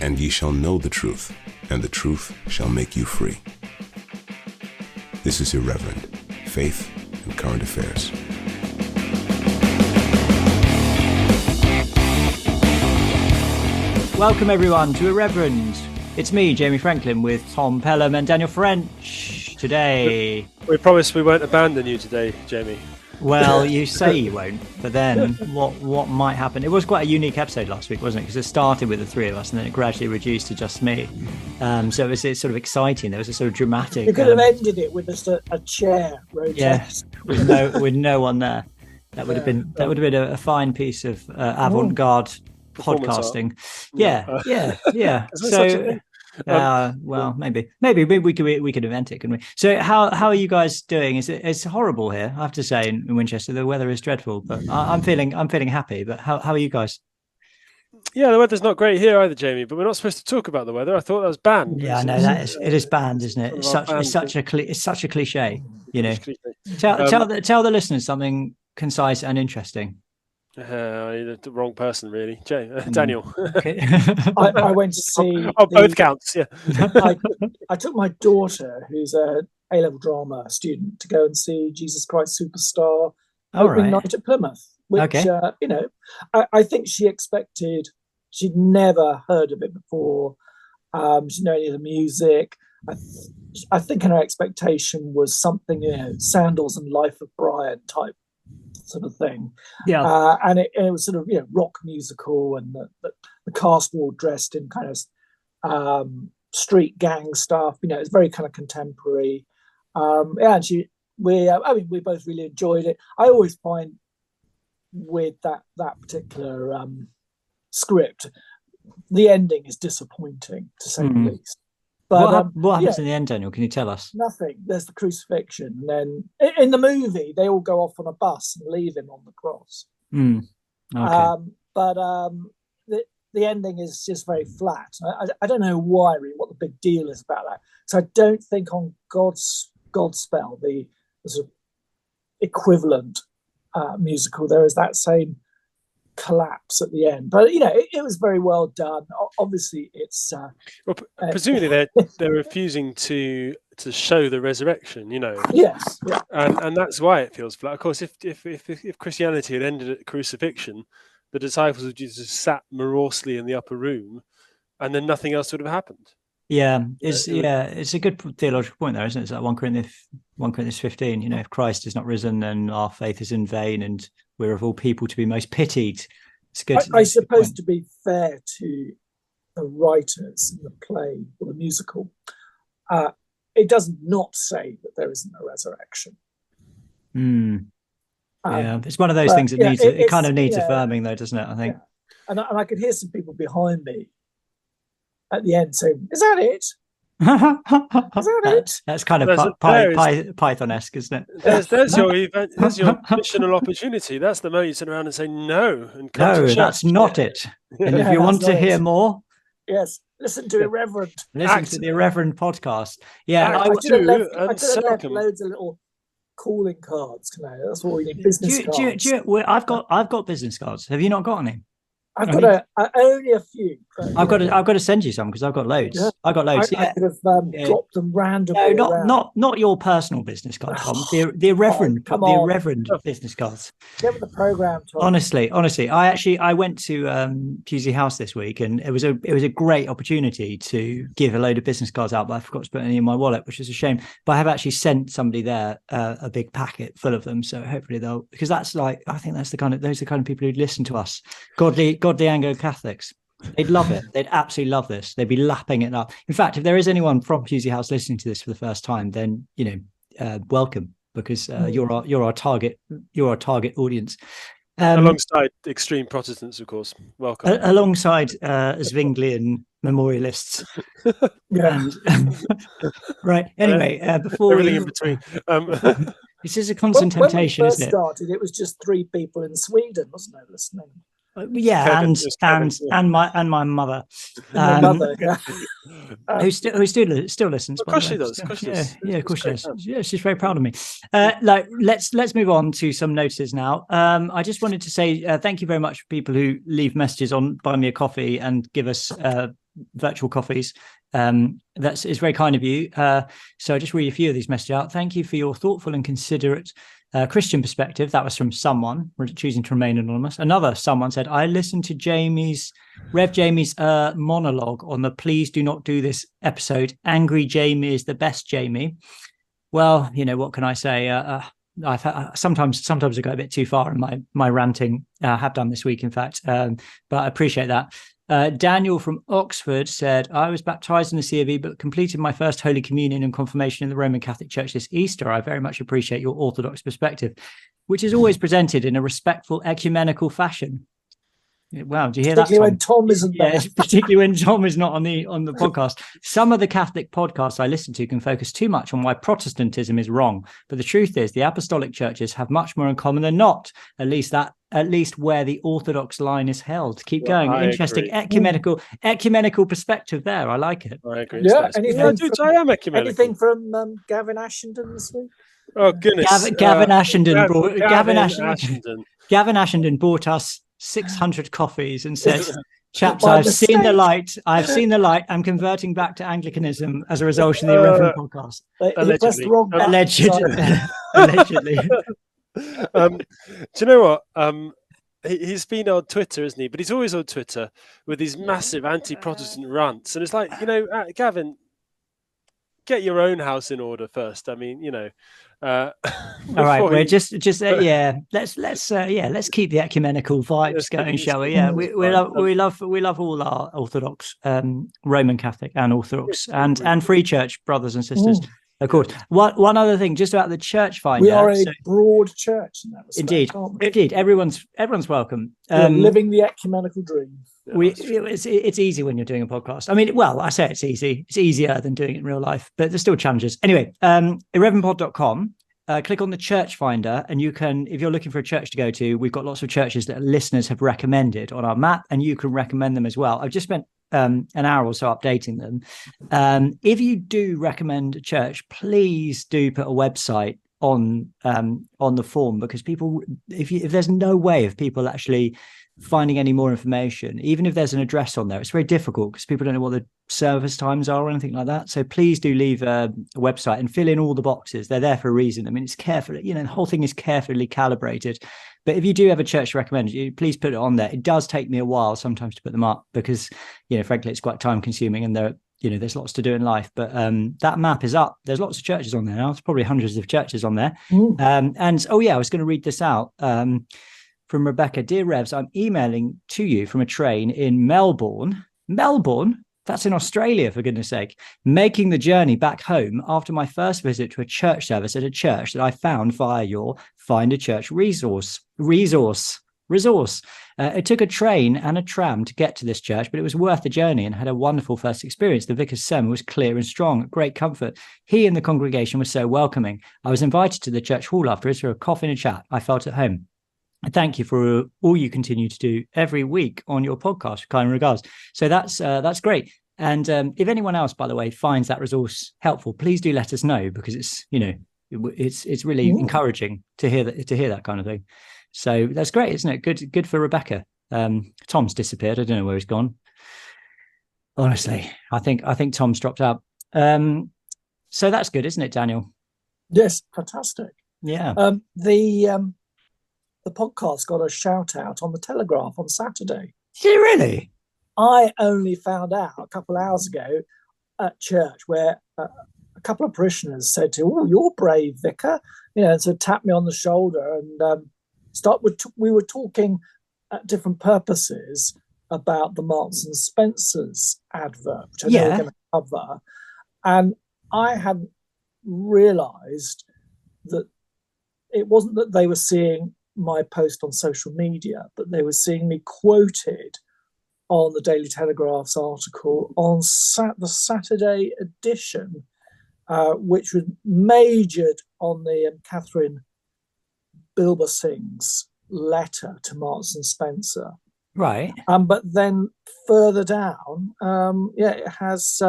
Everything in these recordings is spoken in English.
and ye shall know the truth, and the truth shall make you free. This is Irreverent, Faith and Current Affairs. Welcome everyone to Irreverent. It's me, Jamie Franklin, with Tom Pelham and Daniel French today. We promised we won't abandon you today, Jamie. Well, you say you won't, but then what might happen? It was quite a unique episode last week, wasn't it? Because it started with the three of us and then it gradually reduced to just me. So it's sort of exciting. There was a sort of dramatic... You could have ended it with just a chair rotating. Yeah, with no one there. That would have been a fine piece of avant-garde podcasting. Yeah. So... well, maybe we could invent it, couldn't we? So how are you guys doing? It's horrible here, I have to say, in Winchester. The weather is dreadful, but I'm feeling happy. But how are you guys? Yeah, the weather's not great here either, Jamie. But we're not supposed to talk about the weather. I thought that was banned. Yeah, I know it is banned, isn't it? It's such a cliche. You know, tell the listeners something concise and interesting. The wrong person, really. Daniel. Okay. I went to see... both counts, yeah. I took my daughter, who's a A-level drama student, to go and see Jesus Christ Superstar opening night at Plymouth, which, I think she expected... She'd never heard of it before. She didn't know any of the music. I think her expectation was something, Sandals and Life of Brian type sort of thing, and it was sort of rock musical, and the cast were all dressed in kind of street gang stuff. It's very kind of contemporary. And we both really enjoyed it. I always find with that particular script, the ending is disappointing, to say the least. But what happens in the end, Daniel? Can you tell us? Nothing. There's the crucifixion. And then in the movie, they all go off on a bus and leave him on the cross. Okay. But the ending is just very flat. I don't know why, really, what the big deal is about that. So I don't think on Godspell, the sort of equivalent musical, there is that same collapse at the end, but it was very well done. Obviously it's presumably they're refusing to show the resurrection, yes, yeah. And that's why it feels flat. Of course, if Christianity had ended at crucifixion, the disciples would just sat morosely in the upper room and then nothing else would have happened. It's a good theological point there, isn't it? It's like 1 Corinthians 15, if Christ is not risen, then our faith is in vain, and we're of all people to be most pitied. It's good. I suppose, to be fair to the writers in the play or the musical, it does not say that there isn't a resurrection. It's one of those things that needs affirming, though, doesn't it? I think. Yeah. And I could hear some people behind me at the end saying, "Is that it? Is that it?" That's kind of Python-esque, isn't it? There's your missional opportunity. That's the moment you turn around and say no. And no, that's not it. And if you want to hear more, yes, listen to Irreverent. Listen to the Irreverent podcast. Yeah, I could have left loads of little calling cards. That's what we need. Business cards. I've got business cards. Have you not got any? I've got only a few. I've got to send you some because I've got loads. Yeah. I've got loads. I could have dropped them randomly. No, not your personal business card, Tom. The irreverent, irreverent business cards. Get with the program, Tom. Honestly, I went to Pusey House this week, and it was a great opportunity to give a load of business cards out, but I forgot to put any in my wallet, which is a shame. But I have actually sent somebody there a big packet full of them, so hopefully because those are the kind of people who listen to us, godly Anglo-Catholics. They'd love it. They'd absolutely love this. They'd be lapping it up. In fact, if there is anyone from Pusey House listening to this for the first time, then welcome, because you're our target audience. Alongside extreme Protestants, of course. Welcome. Alongside Zwinglian memorialists. Right. Anyway, before everything in between. This is a constant temptation, when we isn't it? Started, it was just 3 people in Sweden, wasn't it, listening? Yeah, and my mother, who still listens. Of course she does. Of course she does. Yeah, she's very proud of me. Let's move on to some notices now. I just wanted to say thank you very much for people who leave messages on Buy Me a Coffee and give us virtual coffees. It's very kind of you. So I'll just read a few of these messages out. Thank you for your thoughtful and considerate Christian perspective. That was from someone choosing to remain anonymous. Another someone said, I listened to Rev Jamie's monologue on the Please Do Not Do This episode. Angry Jamie is the best Jamie. Well, what can I say? Sometimes I go a bit too far in my ranting. I have done this week, in fact, but I appreciate that. Daniel from Oxford said, I was baptized in the C of E, but completed my first Holy Communion and confirmation in the Roman Catholic Church this Easter. I very much appreciate your Orthodox perspective, which is always presented in a respectful, ecumenical fashion. Wow, do you hear that? Particularly when Tom isn't there. Particularly when Tom is not on the podcast. Some of the Catholic podcasts I listen to can focus too much on why Protestantism is wrong. But the truth is, the apostolic churches have much more in common than not. At least where the Orthodox line is held. Keep going. Interesting ecumenical perspective there. I like it. I agree. Yeah, I am ecumenical. Anything from Gavin Ashenden this week? Oh goodness, Gavin Ashenden brought us 600 coffees and said, chaps, I've seen the light. I'm converting back to Anglicanism as a result of the Irreverent podcast. Allegedly. Do you know what? He's been on Twitter, isn't he? But he's always on Twitter with these massive anti-Protestant rants. And it's like, Gavin, get your own house in order first. I mean, all right, we're just let's keep the ecumenical vibes going, shall we? Yeah, we love all our Orthodox, Roman Catholic and Orthodox and Free Church brothers and sisters. Of course. One other thing, just about the church finder. We are a broad church in that respect. Indeed. Everyone's welcome. Living the ecumenical dream. It's easy when you're doing a podcast. I mean, well, I say it's easy. It's easier than doing it in real life, but there's still challenges. Anyway, irreverentpod.com. Click on the church finder, and you can, if you're looking for a church to go to, we've got lots of churches that listeners have recommended on our map, and you can recommend them as well. I've just spent an hour or so updating them. If you do recommend a church, please do put a website on the form, because people, if there's no way of people actually finding any more information, even if there's an address on there, it's very difficult because people don't know what the service times are or anything like that. So please do leave a website and fill in all the boxes. They're there for a reason. I mean, it's carefully, the whole thing is carefully calibrated. But if you do have a church to recommend, please put it on there. It does take me a while sometimes to put them up because, frankly, it's quite time consuming and there's lots to do in life. But that map is up. There's lots of churches on there now. There's probably hundreds of churches on there. I was going to read this out. From Rebecca. Dear Revs, I'm emailing to you from a train in Melbourne. Melbourne? That's in Australia, for goodness sake. Making the journey back home after my first visit to a church service at a church that I found via your Find a Church resource. It took a train and a tram to get to this church, but it was worth the journey and had a wonderful first experience. The vicar's sermon was clear and strong, great comfort. He and the congregation were so welcoming. I was invited to the church hall afterwards for a coffee and a chat. I felt at home. Thank you for all you continue to do every week on your podcast. Kind regards. So that's great. And if anyone else, by the way, finds that resource helpful, please do let us know, because it's it's really encouraging to hear that kind of thing. So that's great, isn't it? Good for Rebecca. Tom's disappeared. I don't know where he's gone. Honestly, I think Tom's dropped out. So that's good, isn't it, Daniel? Yes, fantastic. Yeah. The podcast got a shout out on the Telegraph on Saturday. Did it really? I only found out a couple of hours ago at church, where a couple of parishioners said to, "Oh, you're brave, vicar," and so tapped me on the shoulder and we were talking at different purposes about the Marks and Spencer's advert, which I know we're going to cover, and I hadn't realised that it wasn't that they were seeing my post on social media, but they were seeing me quoted on the Daily Telegraph's article on the Saturday edition, which was majored on the Catherine Bilbersing's letter to Marks and Spencer. Right. But then further down, it has.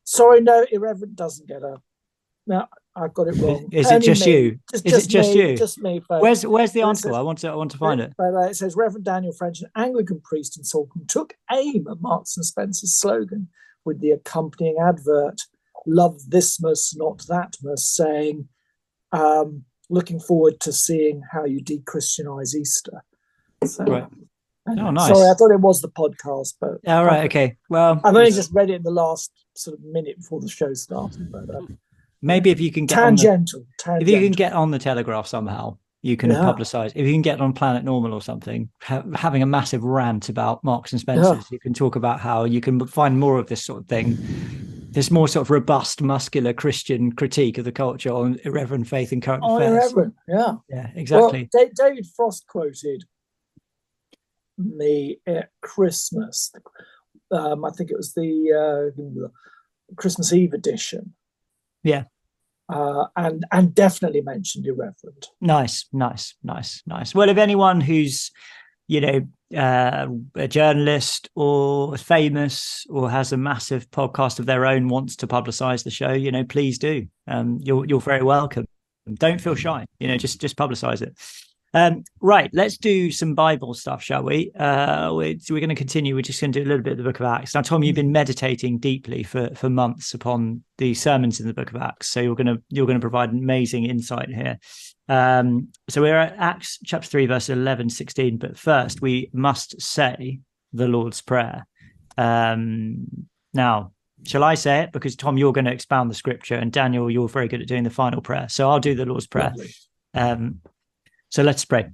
Sorry, no, Irreverent doesn't get a. Now, I've got it wrong. Is it just you? Is it just you? Just me. Where's the article? I want to find it. It says Reverend Daniel French, an Anglican priest in Salcombe, took aim at Marks and Spencer's slogan with the accompanying advert, "Love thismas, not thatmas," saying, "Looking forward to seeing how you de-Christianize Easter." So, right. Oh, nice. Sorry, I thought it was the podcast, but all right, okay. Well, I've only just read it in the last sort of minute before the show started. But maybe if you can get tangential. If you can get on the Telegraph somehow, you can publicize. If you can get on Planet Normal or something, having a massive rant about Marks and Spencer's, you can talk about how you can find more of this sort of thing. This more sort of robust, muscular Christian critique of the culture on irreverent faith and current affairs. Irreverent, yeah, exactly. Well, David Frost quoted me at Christmas. I think it was the Christmas Eve edition. Yeah. And definitely mentioned irreverent. Nice. Well, if anyone who's, a journalist or famous or has a massive podcast of their own wants to publicize the show, please do. You're very welcome. Don't feel shy. Just publicize it. Right, let's do some Bible stuff, shall we? We're going to continue. We're just going to do a little bit of the Book of Acts. Now, Tom, you've been meditating deeply for months upon the sermons in the Book of Acts, so you're going to provide amazing insight here. So we're at Acts chapter 3, verse 11, 16. But first, we must say the Lord's Prayer. Now, shall I say it? Because Tom, you're going to expound the scripture, and Daniel, you're very good at doing the final prayer. So I'll do the Lord's Prayer. So let's pray.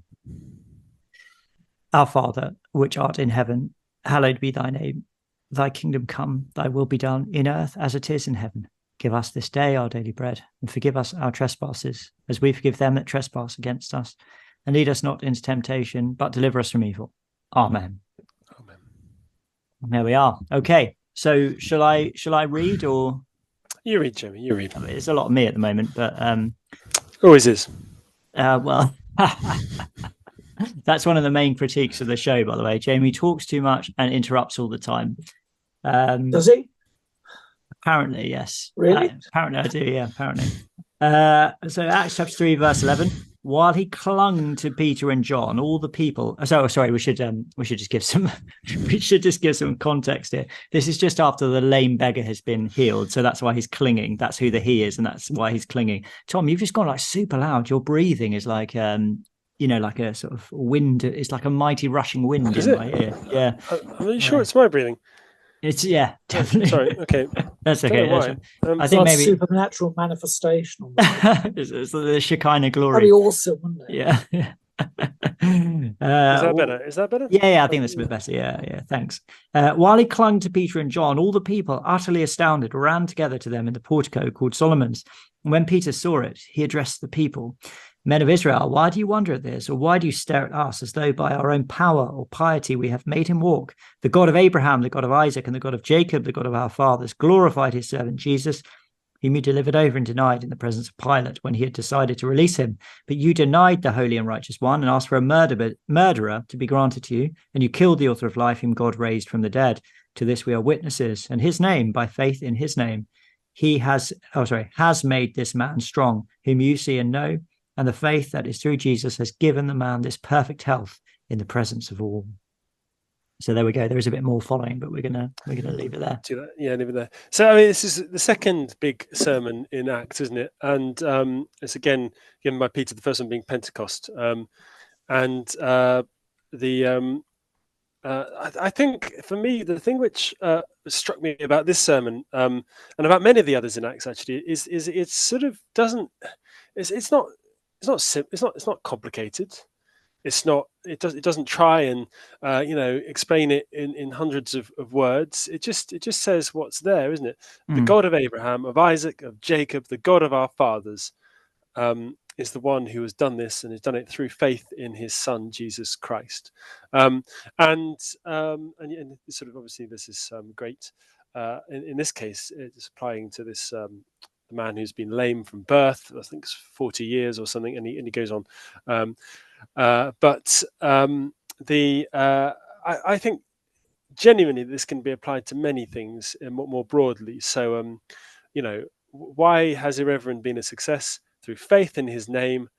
Our Father, which art in heaven, hallowed be thy name. Thy kingdom come, thy will be done in earth as it is in heaven. Give us this day our daily bread, and forgive us our trespasses, as we forgive them that trespass against us. And lead us not into temptation, but deliver us from evil. Amen. Amen. There we are. Okay. So shall I read, or you read, Jamie? You read. I mean, it's a lot of me at the moment, but always is. Well. That's one of the main critiques of the show, by the way. Jamie talks too much and interrupts all the time. Does he? Apparently, yes. Really? Apparently I do, yeah, apparently. So Acts chapter 3, verse 11. While he clung to Peter and John, all the people. So sorry, we should just give some context here. This is just after the lame beggar has been healed, so that's why he's clinging. That's who the he is, and that's why he's clinging. Tom, you've just gone like super loud. Your breathing is like like a sort of wind. It's like a mighty rushing wind in my ear. Yeah. I'm not sure it's my breathing. It's definitely. Sorry. Okay. That's okay. I think maybe supernatural manifestation. It's the Shekinah glory. Pretty awesome, wouldn't it? Yeah. Is that better? Is that better? Yeah, I think that's a bit better. Yeah. Thanks. While he clung to Peter and John, all the people, utterly astounded, ran together to them in the portico called Solomon's. And when Peter saw it, he addressed the people. Men of Israel, why do you wonder at this? Or why do you stare at us as though by our own power or piety we have made him walk? The God of Abraham, the God of Isaac, and the God of Jacob, the God of our fathers, glorified his servant Jesus, whom you delivered over and denied in the presence of Pilate when he had decided to release him. But you denied the holy and righteous one and asked for a murderer to be granted to you, and you killed the author of life whom God raised from the dead. To this we are witnesses, and his name, by faith in his name, has made this man strong, whom you see and know. And the faith that is through Jesus has given the man this perfect health in the presence of all. So there we go. There is a bit more following, but we're gonna leave it there. Yeah, leave it there. So I mean, this is the second big sermon in Acts, isn't it? And it's again given by Peter. The first one being Pentecost. I think for me, the thing which struck me about this sermon and about many of the others in Acts actually is it sort of doesn't. It's not complicated. It doesn't try and explain it in hundreds of words. It just says what's there, isn't it? The God of Abraham, of Isaac, of Jacob, the God of our fathers, is the one who has done this and has done it through faith in his son Jesus Christ. And sort of obviously this is great. In this case, it's applying to this man who's been lame from birth, I think it's 40 years or something, and he goes on. I think genuinely this can be applied to many things more broadly. So why has Irreverend been a success? Through faith in his name,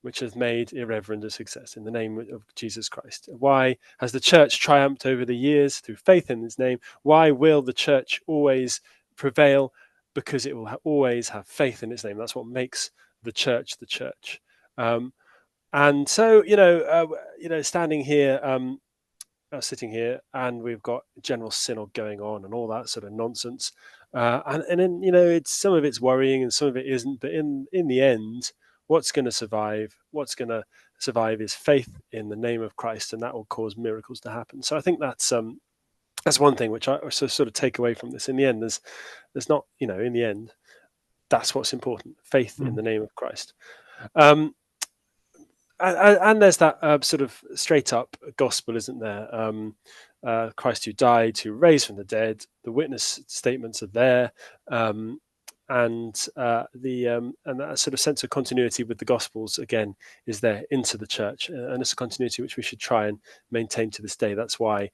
which has made Irreverend a success, in the name of Jesus Christ. Why has the church triumphed over the years? Through faith in his name. Why will the church always prevail? Because it will always have faith in its name. That's what makes the church the church. And so, standing here, sitting here, and we've got general synod going on and all that sort of nonsense. And then, it's some of it's worrying and some of it isn't. But in the end, what's going to survive? What's going to survive is faith in the name of Christ, and that will cause miracles to happen. So I think that's one thing which I sort of take away from this. In the end, there's not, in the end, that's what's important: faith in the name of Christ. And there's that sort of straight up gospel, isn't there? Christ who died, who raised from the dead. The witness statements are there, and that sort of sense of continuity with the Gospels again is there into the church, and it's a continuity which we should try and maintain to this day. That's why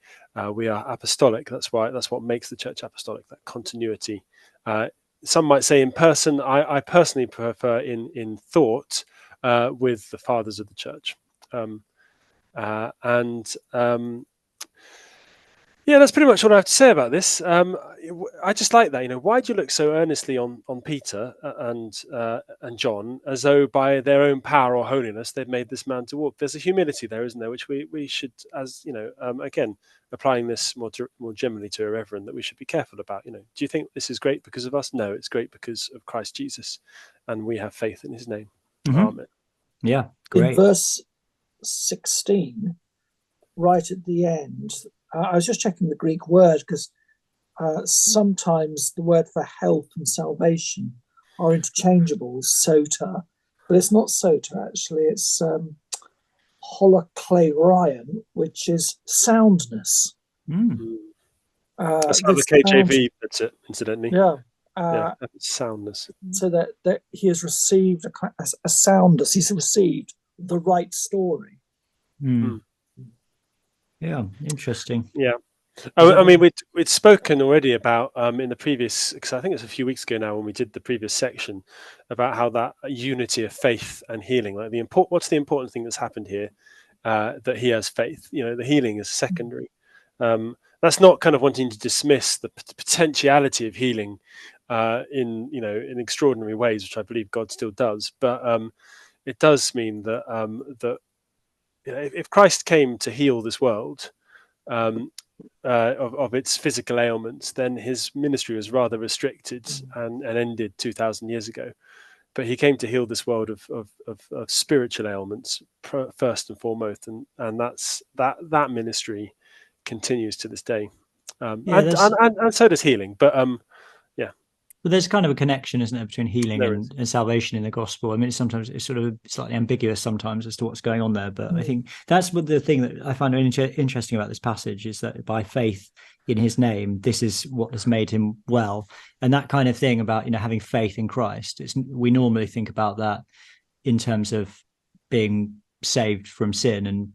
we are apostolic. That's what makes the church apostolic. That continuity. Some might say in person. I personally prefer in thought. With the fathers of the church, that's pretty much what I have to say about this. I just like that. Why do you look so earnestly on Peter and John, as though by their own power or holiness they've made this man to walk? There's a humility there, isn't there, which we should, as again, applying this more generally to Irreverend, that we should be careful about. Do you think this is great because of us? No, it's great because of Christ Jesus, and we have faith in his name. Mm-hmm. Amen. Yeah, great. In verse 16, right at the end, I was just checking the Greek word because sometimes the word for health and salvation are interchangeable, sota, but it's not sota actually. It's holokleirion, which is soundness. That's how the KJV puts it, incidentally. Yeah. Soundness. So that he has received a soundness. He's received the right story. Yeah, interesting. Yeah. I mean, we'd spoken already about in the previous, because I think it's a few weeks ago now when we did the previous section, about how that unity of faith and healing, like what's the important thing that's happened here, that he has faith. The healing is secondary. That's not kind of wanting to dismiss the potentiality of healing in extraordinary ways, which I believe God still does. But it does mean that if Christ came to heal this world of its physical ailments, then his ministry was rather restricted and ended 2,000 years ago. But he came to heal this world of spiritual ailments first and foremost, and that ministry continues to this day, and so does healing. But But there's kind of a connection, isn't there, between healing and salvation in the gospel? I mean, sometimes it's sort of slightly ambiguous sometimes as to what's going on there. But I think that's what the thing that I find interesting about this passage is that by faith in his name, this is what has made him well. And that kind of thing about, having faith in Christ, we normally think about that in terms of being saved from sin and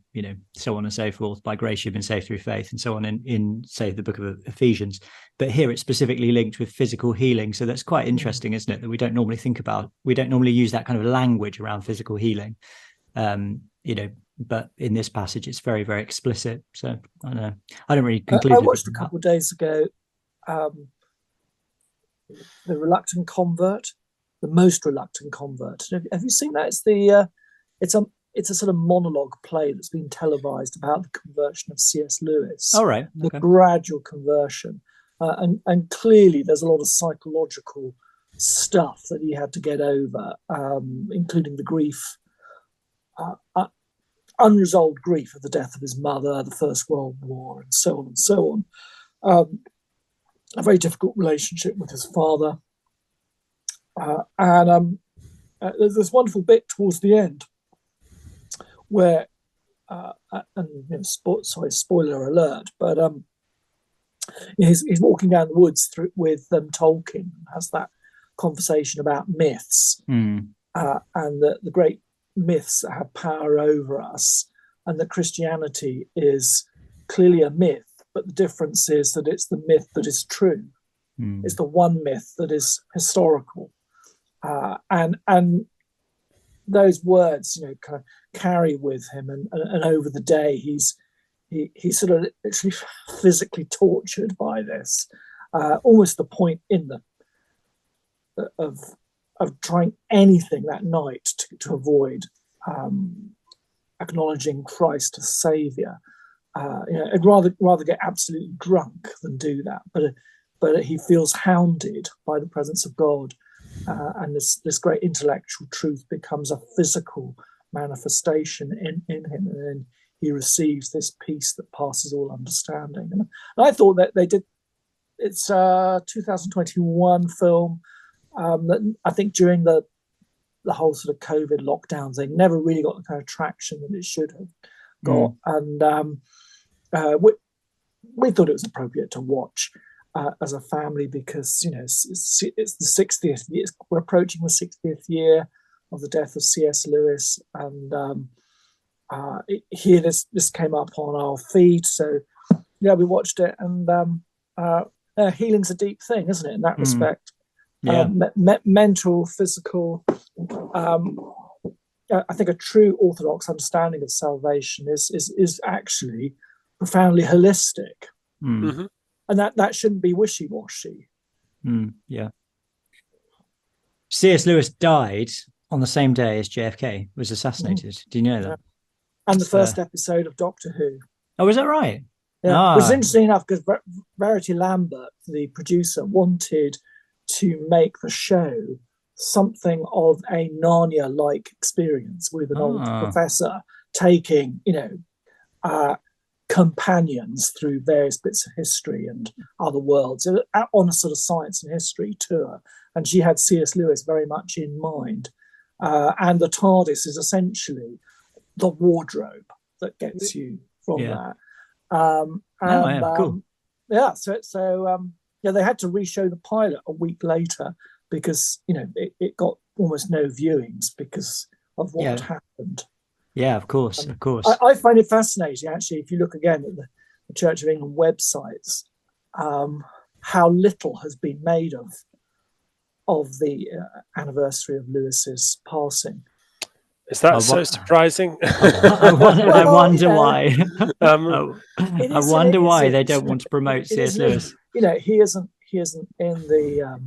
so on and so forth. By grace you've been saved through faith and so on in say the book of Ephesians, but here it's specifically linked with physical healing. So that's quite interesting, isn't it, that we don't normally use that kind of language around physical healing, but in this passage it's very, very explicit. So I don't really conclude. I watched a couple of days ago the reluctant convert, the most reluctant convert. Have you seen that? It's a sort of monologue play that's been televised about the conversion of C.S. Lewis. All right. The gradual conversion. And clearly there's a lot of psychological stuff that he had to get over, including the grief, unresolved grief of the death of his mother, the First World War, and so on and so on. A very difficult relationship with his father. And there's this wonderful bit towards the end where, spoiler alert, but he's walking down the woods with Tolkien, and has that conversation about myths, and the great myths that have power over us, and that Christianity is clearly a myth, but the difference is that it's the myth that is true. It's the one myth that is historical, and those words, kind of carry with him, and over the day he's sort of literally physically tortured by this, almost the point in of trying anything that night to avoid acknowledging Christ as Saviour. I'd rather get absolutely drunk than do that, but he feels hounded by the presence of God. And this great intellectual truth becomes a physical manifestation in him, and then he receives this peace that passes all understanding. And I thought that they did. It's a 2021 film that I think during the whole sort of COVID lockdowns, they never really got the kind of traction that it should have got. And we thought it was appropriate to watch as a family, because it's the 60th year. We're approaching the 60th year of the death of C.S. Lewis, and here this came up on our feed, so we watched it. And healing's a deep thing, isn't it, in that respect? Mental, physical. I think a true orthodox understanding of salvation is actually profoundly holistic. And that shouldn't be wishy-washy. C.S. Lewis died on the same day as JFK was assassinated. Do you know that? And the first episode of Doctor Who. Oh, is that right? Yeah, which is interesting enough, because Verity Lambert, the producer, wanted to make the show something of a Narnia-like experience with an old professor taking, companions through various bits of history and other worlds on a sort of science and history tour. And she had C.S. Lewis very much in mind. And the TARDIS is essentially the wardrobe that gets you from that. Cool. So they had to re-show the pilot a week later because it got almost no viewings because of what happened. Yeah, of course. I find it fascinating, actually, if you look again at the Church of England websites, how little has been made of the anniversary of Lewis's passing. Is that so surprising? I wonder why. I wonder why they don't want to promote C.S. Lewis. He isn't in the.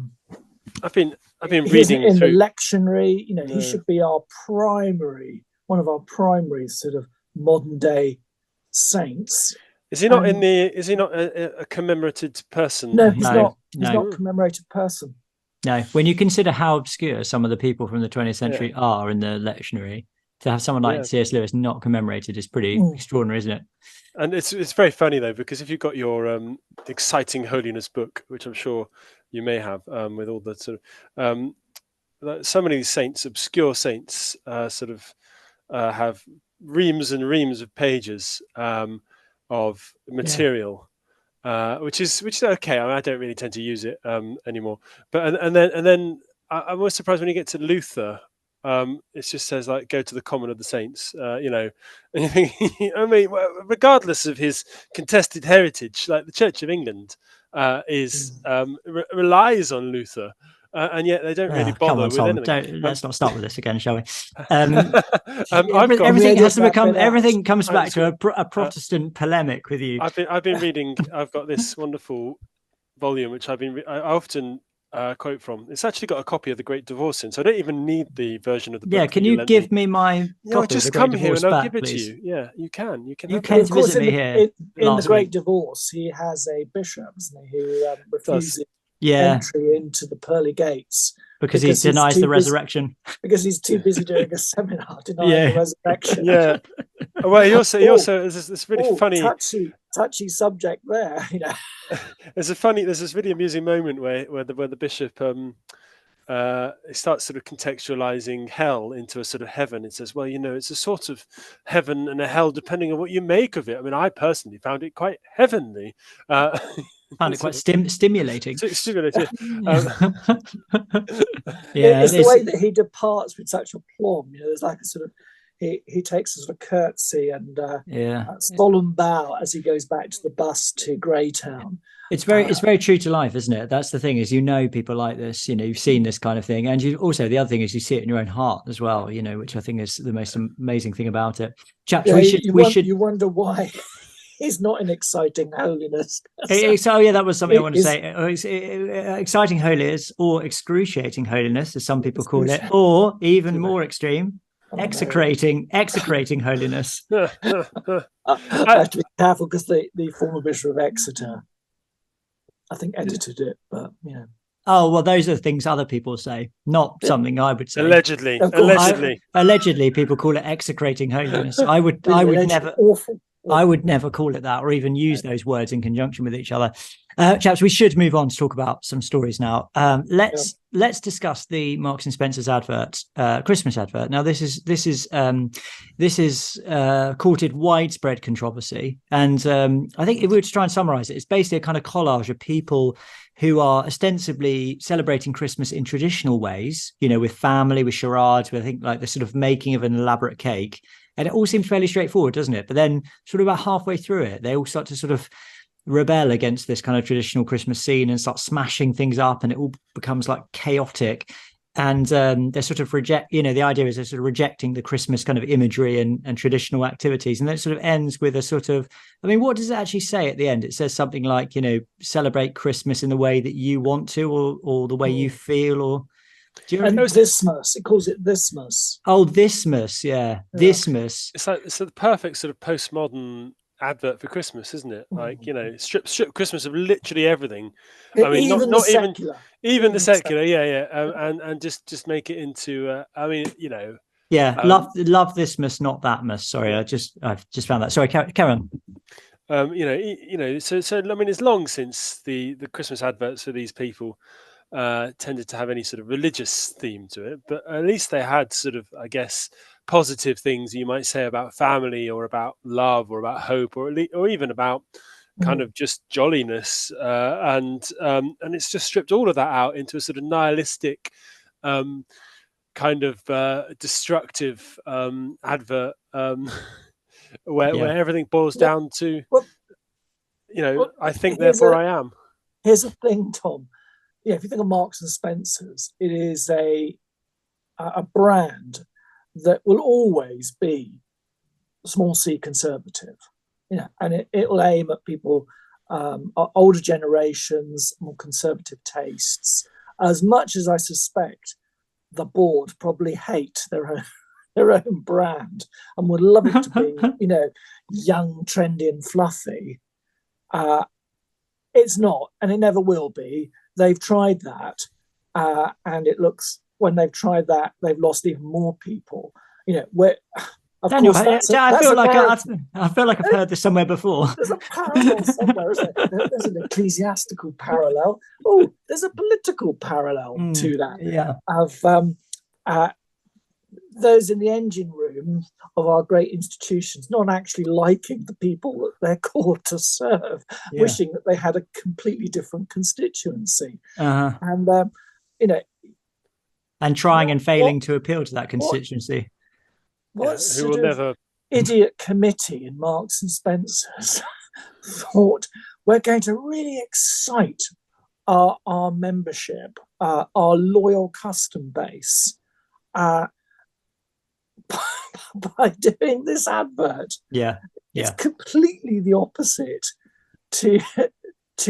I've been reading in through the lectionary. He should be one of our primary sort of modern day saints. Is he not Is he not a commemorated person? No, he's not. He's not a commemorated person. No, when you consider how obscure some of the people from the 20th century are in the lectionary, to have someone like C.S. Lewis not commemorated is pretty extraordinary, isn't it? And it's very funny though, because if you've got your exciting holiness book, which I'm sure you may have, with all the sort of so many saints, obscure saints, have reams and reams of pages of material. Which is okay. I don't really tend to use it anymore. But and then I'm always surprised when you get to Luther. It just says like go to the common of the saints, and you think, regardless of his contested heritage, like the Church of England relies on Luther. And yet they don't really bother with anything. Let's not start with this again, shall we? Everything comes back to a Protestant polemic with you. I've been reading. I've got this wonderful volume which I often quote from. It's actually got a copy of The Great Divorce in, so I don't even need the version of the book. Yeah, can you give me my copy? Just come here and I'll give it to you. Yeah, you can. You came to visit me here in The Great Divorce. He has a bishop, isn't he, who refuses entry into the pearly gates because he denies the resurrection, because he's too busy doing a seminar denying the resurrection. Well, he also there's this really funny touchy subject there. There's this really amusing moment where the bishop starts sort of contextualizing hell into a sort of heaven. It says, well, it's a sort of heaven and a hell depending on what you make of it. I mean, I personally found it quite heavenly. Found it quite stimulating. Stimulating. It's the way that he departs with such aplomb. There's like a sort of he takes a sort of curtsy and a yeah, solemn bow as he goes back to the bus to Greytown. it's very true to life, isn't it? That's the thing, is, you know, people like this, you know, you've seen this kind of thing, and you also, the other thing is, you see it in your own heart as well, you know, which I think is the most amazing thing about it. Chaps, you wonder why he's not an exciting holiness. So yeah, that was something I want to say. Exciting holiness, or excruciating holiness, as some people call it, or even more extreme, execrating holiness. I have to be careful, because the former Bishop of Exeter, I think, edited it, but you know. Oh, well, those are things other people say, not something I would say. Allegedly, people call it execrating holiness. I would never. Awful. I would never call it that, or even use those words in conjunction with each other. Chaps, we should move on to talk about some stories now. Let's discuss the Marks and Spencer's advert, Christmas advert. Now, this is courted widespread controversy, and I think if we were to try and summarize it, it's basically a kind of collage of people who are ostensibly celebrating Christmas in traditional ways, you know, with family, with charades, with, I think, like the sort of making of an elaborate cake. And it all seems fairly straightforward, doesn't it? But then sort of about halfway through it, they all start to sort of rebel against this kind of traditional Christmas scene and start smashing things up, and it all becomes like chaotic. And they sort of reject, you know, the idea is they're sort of rejecting the Christmas kind of imagery and traditional activities. And then it sort of ends with a sort of, I mean, what does it actually say at the end? It says something like, you know, celebrate Christmas in the way that you want to, or the way you feel, or... And Thismas, it calls it Thismas. Oh, Thismas, yeah. Thismas. It's the perfect sort of postmodern advert for Christmas, isn't it? Like, you know, strip Christmas of literally everything. I mean, even not even the secular, and just make it into. I mean, you know. Yeah, love Thismas, not thatmas. Sorry, I've just found that. Sorry, Karen. You know. So I mean, it's long since the Christmas adverts for these people tended to have any sort of religious theme to it, but at least they had sort of, I guess, positive things you might say about family, or about love, or about hope, or even about kind of just jolliness, and it's just stripped all of that out into a sort of nihilistic, kind of destructive advert, where everything boils down to, you know, I think therefore I am. Here's the thing, Tom. Yeah, if you think of Marks and Spencer's, it is a brand that will always be small c conservative, you know, and it'll aim at people, older generations, more conservative tastes. As much as I suspect the board probably hate their own brand and would love it to be, you know, young, trendy, and fluffy, it's not, and it never will be. They've tried that, and it looks, when they've tried that, they've lost even more people. You know, where, of Daniel, course, I feel like I've heard this somewhere before. There's a parallel somewhere, isn't there? There's an ecclesiastical parallel. Oh, there's a political parallel to that. Yeah. Of those in the engine room of our great institutions not actually liking the people that they're called to serve, wishing that they had a completely different constituency, and you know, and trying and failing to appeal to that constituency. What sort of idiot committee in Marks and Spencer's thought, we're going to really excite our membership, our loyal custom base, by doing this advert? It's completely the opposite to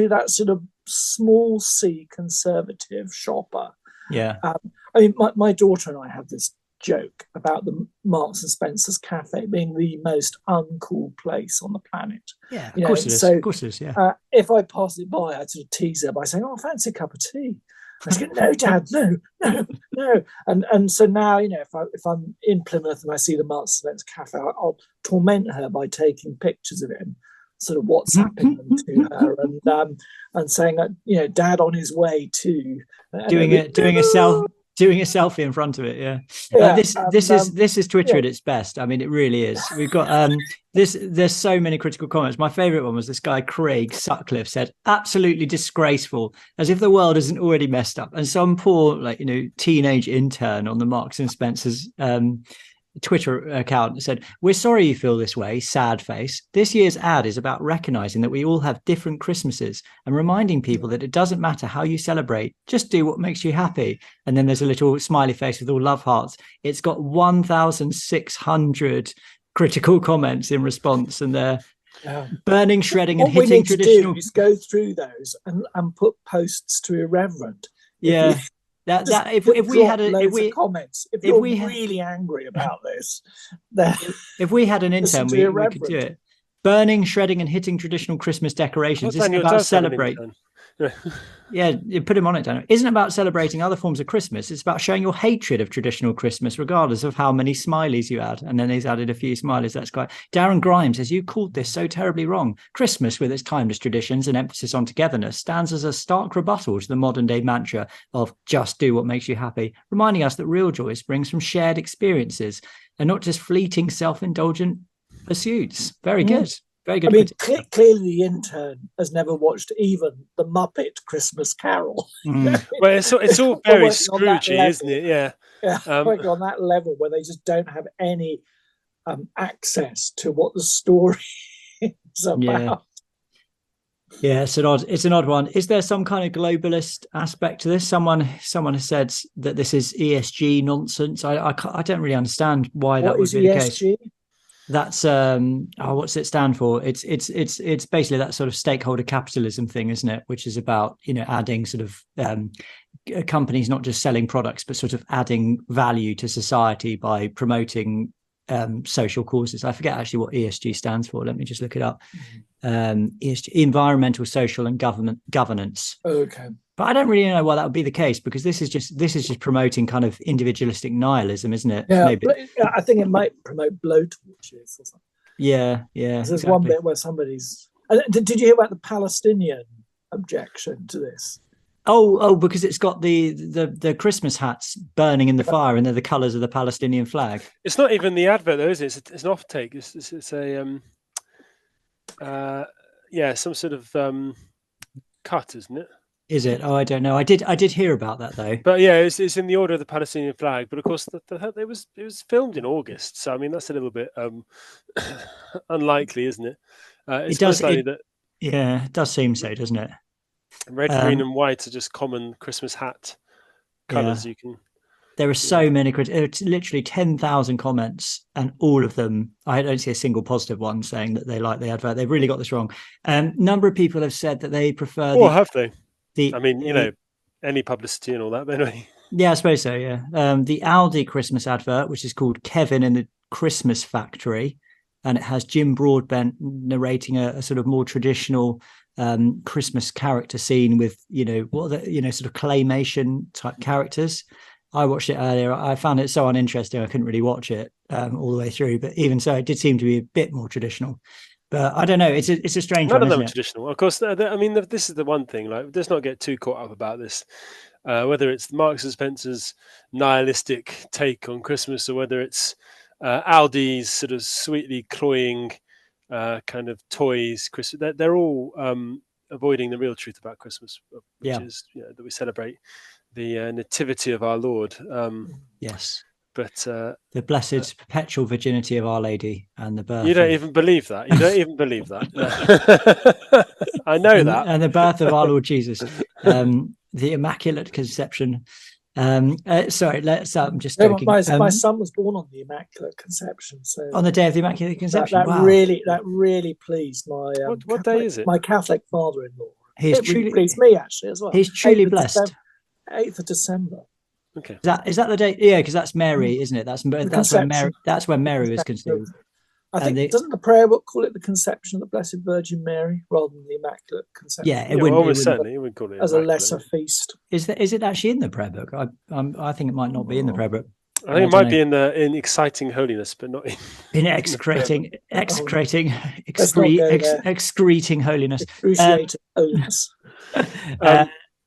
that sort of small c conservative shopper. I mean, my daughter and I have this joke about the Marks and Spencer's cafe being the most uncool place on the planet. Yeah, of course it is. Of course it is. Yeah. If I pass it by, I'd sort of tease her by saying, "Oh, fancy a cup of tea." I go, "No, Dad, no." And so now, you know, if I'm in Plymouth and I see the Marks and Spencer cafe, I'll torment her by taking pictures of it and sort of WhatsApping them to her, and saying that, you know, Dad on his way to doing a selfie in front of it. This is Twitter at its best. I mean, it really is. We've got there's so many critical comments. My favorite one was this guy Craig Sutcliffe said, "Absolutely disgraceful, as if the world isn't already messed up." And some poor, like, you know, teenage intern on the Marks and Spencer's Twitter account that said, "We're sorry you feel this way, sad face. This year's ad is about recognizing that we all have different Christmases and reminding people that it doesn't matter how you celebrate, just do what makes you happy." And then there's a little smiley face with all love hearts. It's got 1,600 critical comments in response, and they're burning, shredding, and hitting traditional. What we need to do is go through those and put posts to Irreverent. Yeah. If we had comments, if you're really angry about this, then if we had an intern, we could do it. Burning, shredding, and hitting traditional Christmas decorations isn't about celebrating. Yeah, you put him on it, Daniel. Isn't about celebrating other forms of Christmas. It's about showing your hatred of traditional Christmas, regardless of how many smileys you add. And then he's added a few smileys. That's quite. Darren Grimes says, "You called this so terribly wrong. Christmas, with its timeless traditions and emphasis on togetherness, stands as a stark rebuttal to the modern day mantra of just do what makes you happy, reminding us that real joy springs from shared experiences and not just fleeting self-indulgent pursuits." Very good. Very good. I mean, clearly the intern has never watched even the Muppet Christmas Carol. Well, it's all very Scroogey, isn't it? Yeah. Working on that level where they just don't have any access to what the story is about. Yeah, it's an odd one. Is there some kind of globalist aspect to this? Someone has said that this is ESG nonsense. I don't really understand why that would be the case. That's what's it stand for? It's basically that sort of stakeholder capitalism thing, isn't it? Which is about, adding sort of companies not just selling products, but sort of adding value to society by promoting social causes. I forget actually what ESG stands for. Let me just look it up. ESG, environmental, social, and governance. Okay. But I don't really know why that would be the case, because this is just promoting kind of individualistic nihilism, isn't it? Yeah, maybe. I think it might promote blowtorches or something. Yeah. There's exactly. One bit where somebody's. Did you hear about the Palestinian objection to this? Oh, because it's got the Christmas hats burning in the fire, and they're the colours of the Palestinian flag. It's not even the advert, though, is it? It's an off-take. It's a some sort of cut, isn't it? Is it? Oh, I don't know. I did hear about that though. But yeah, it's in the order of the Palestinian flag. But of course, it was filmed in August, so I mean that's a little bit unlikely, isn't it? It does seem so, doesn't it? Red, green, and white are just common Christmas hat colours. You can. There are so many. It's literally 10,000 comments, and all of them, I don't see a single positive one saying that they like the advert. They've really got this wrong. Number of people have said that they prefer. Have they? Any publicity and all that, but anyway. Yeah, I suppose so, yeah. The Aldi Christmas advert, which is called Kevin in the Christmas Factory, and it has Jim Broadbent narrating a sort of more traditional Christmas character scene with, sort of claymation type characters. I watched it earlier. I found it so uninteresting, I couldn't really watch it all the way through. But even so, it did seem to be a bit more traditional. But I don't know. It's a strange one. None of them are traditional. Of course, this is the one thing. Like, let's not get too caught up about this. Whether it's Marks and Spencer's nihilistic take on Christmas, or whether it's Aldi's sort of sweetly cloying kind of toys, Christmas. They're all avoiding the real truth about Christmas, which is that we celebrate the nativity of our Lord. Yes. But the blessed perpetual virginity of Our Lady and the birth. You don't even believe that. You don't even believe that. I know that. And the birth of our Lord Jesus, the Immaculate Conception. Sorry, I'm just joking. My son was born on the Immaculate Conception. So on the day of the Immaculate Conception. That really pleased my. What day is it? My Catholic father-in-law. He's truly pleased me actually as well. He's truly blessed. 8th of December. Okay. Is that the date? Yeah, because that's Mary, isn't it? That's when Mary was conceived. I think doesn't the prayer book call it the Conception of the Blessed Virgin Mary rather than the Immaculate Conception? Yeah, it wouldn't call it as a lesser feast. Is it actually in the prayer book? I think it might not be in the prayer book. I think it might be in exciting holiness, but not in excreting holiness. Excruciating holiness.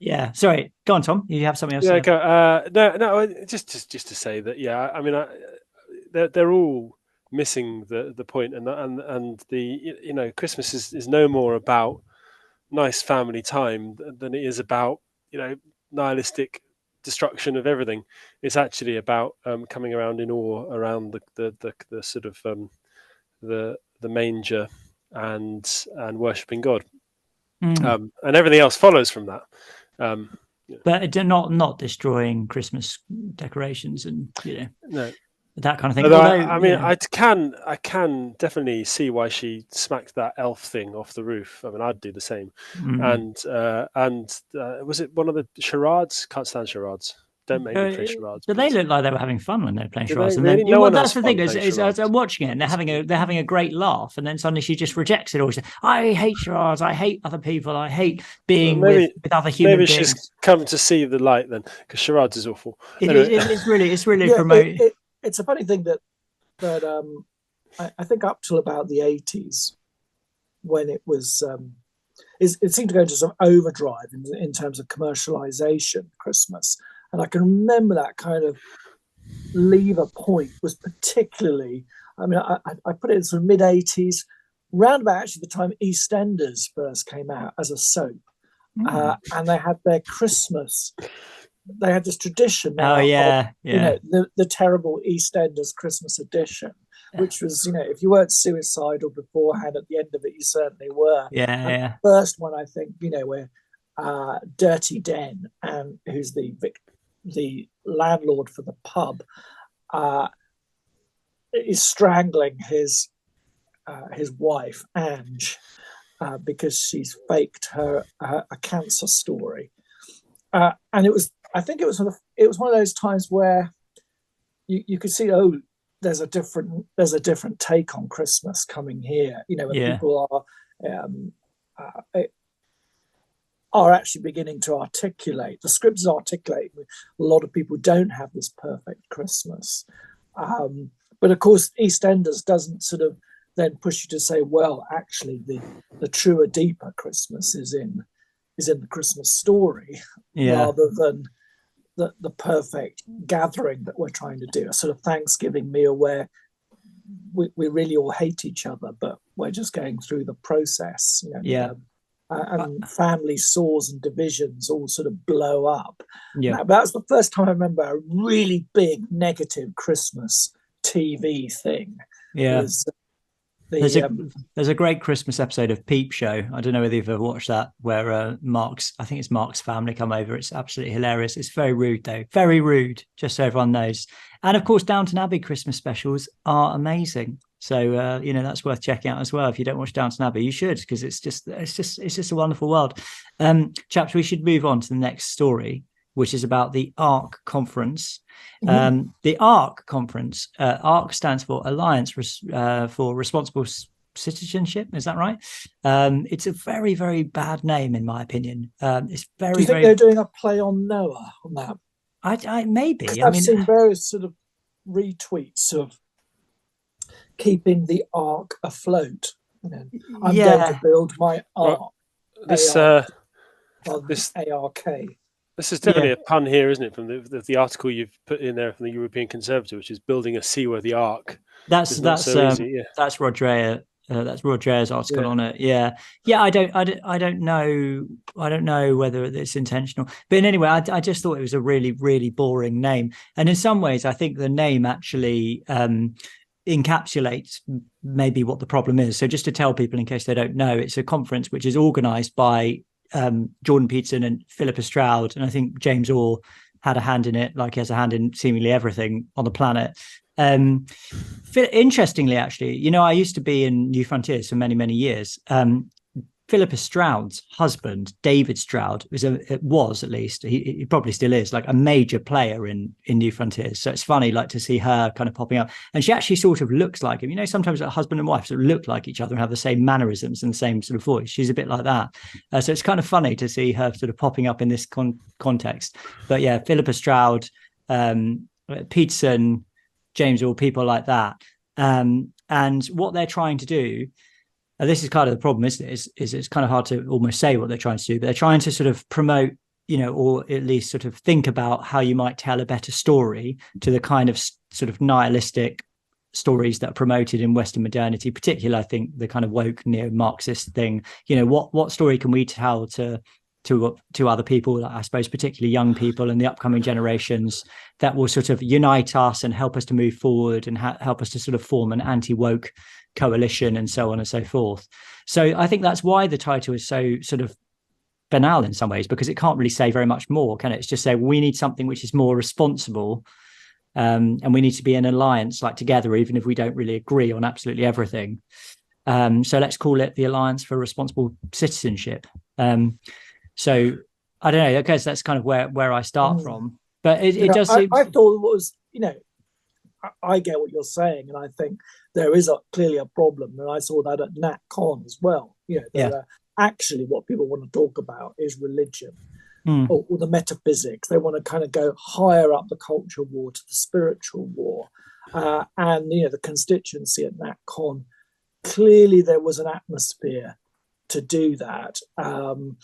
Yeah, sorry. Go on, Tom. You have something else? Yeah, go. No. Just to say that. Yeah, I mean, they're all missing the point, and the Christmas is no more about nice family time than it is about nihilistic destruction of everything. It's actually about coming around in awe around the sort of the manger and worshipping God, and everything else follows from that. But not destroying Christmas decorations and no. that kind of thing. Although, I can definitely see why she smacked that elf thing off the roof. I mean, I'd do the same. And was it one of the charades? Can't stand charades. Don't make me play charades. But they looked like they were having fun when they were playing charades. And really? then, that's the thing. Is I'm watching it and they're having a great laugh, and then suddenly she just rejects it all. She says, "I hate charades. I hate other people. I hate being with other human beings." Maybe she's come to see the light then, because charades is awful. It's really promoting. It's a funny thing that I think up till about the 80s, when it was, it seemed to go into some overdrive in terms of commercialization, Christmas. And I can remember that kind of lever point was particularly, I mean, I put it in sort of mid-80s, round about actually the time EastEnders first came out as a soap. And they had their Christmas. They had this tradition of, the terrible EastEnders Christmas edition, which was, if you weren't suicidal beforehand, at the end of it, you certainly were. The first one, I think, where Dirty Den, who's the landlord for the pub, is strangling his wife Ange because she's faked her a cancer story, and it was one of those times where you could see, there's a different take on Christmas coming here, when people are actually beginning to articulate. The scripts articulate. A lot of people don't have this perfect Christmas, but of course, EastEnders doesn't sort of then push you to say, well, actually, the truer, deeper Christmas is in the Christmas story, rather than the perfect gathering that we're trying to do, a sort of Thanksgiving meal where we really all hate each other, but we're just going through the process. And family sores and divisions all sort of blow up. Now, that's the first time I remember a really big negative Christmas TV thing. There's a great Christmas episode of Peep Show. I don't know whether you've ever watched that, where I think it's Mark's family come over. It's absolutely hilarious. It's very rude, though. Very rude, just so everyone knows. And of course, Downton Abbey Christmas specials are amazing. So that's worth checking out as well. If you don't watch Downton Abbey, you should, because it's just a wonderful world. Chaps, we should move on to the next story, which is about the ARC conference. The ARC conference, ARC stands for Alliance for Responsible Citizenship. Is that right? It's a very, very bad name, in my opinion. It's very. Do you think they're doing a play on Noah on that? I maybe. I've seen various sort of retweets of keeping the ARC afloat. I'm going to build my ARC. This ARK. This is definitely a pun here, isn't it? From the article you've put in there from the European Conservative, which is building a seaworthy ark. That's Rod Dreher. That's Rod Dreher's article on it. Yeah. I don't know whether it's intentional, but anyway, I just thought it was a really, really boring name. And in some ways, I think the name actually encapsulates maybe what the problem is. So just to tell people, in case they don't know, it's a conference which is organised by Jordan Peterson and Philippa Stroud, and I think James Orr had a hand in it, like he has a hand in seemingly everything on the planet. Interestingly, actually, I used to be in New Frontiers for many, many years. Philippa Stroud's husband, David Stroud, was at least, he probably still is, like a major player in New Frontiers. So it's funny, like, to see her kind of popping up. And she actually sort of looks like him. Sometimes a husband and wife sort of look like each other and have the same mannerisms and the same sort of voice. She's a bit like that. So it's kind of funny to see her sort of popping up in this context. But yeah, Philippa Stroud, Peterson, James Orr, people like that. And what they're trying to do, this is kind of the problem, isn't it? Is it's kind of hard to almost say what they're trying to do, but they're trying to sort of promote, or at least sort of think about how you might tell a better story to the kind of sort of nihilistic stories that are promoted in Western modernity, particularly, I think, the kind of woke neo-Marxist thing. What story can we tell to to other people, I suppose, particularly young people and the upcoming generations, that will sort of unite us and help us to move forward and help us to sort of form an anti-woke coalition and so on and so forth. So I think that's why the title is so sort of banal in some ways, because it can't really say very much more, can it? It's just say we need something which is more responsible, and we need to be in alliance, like together, even if we don't really agree on absolutely everything. So let's call it the Alliance for Responsible Citizenship. So I don't know, I guess that's kind of where I start from. But it does seem... I thought it was, I get what you're saying, and I think there is clearly a problem. And I saw that at NatCon as well. Actually what people want to talk about is religion or the metaphysics. They want to kind of go higher up the culture war to the spiritual war. And, the constituency at NatCon, clearly there was an atmosphere to do that. And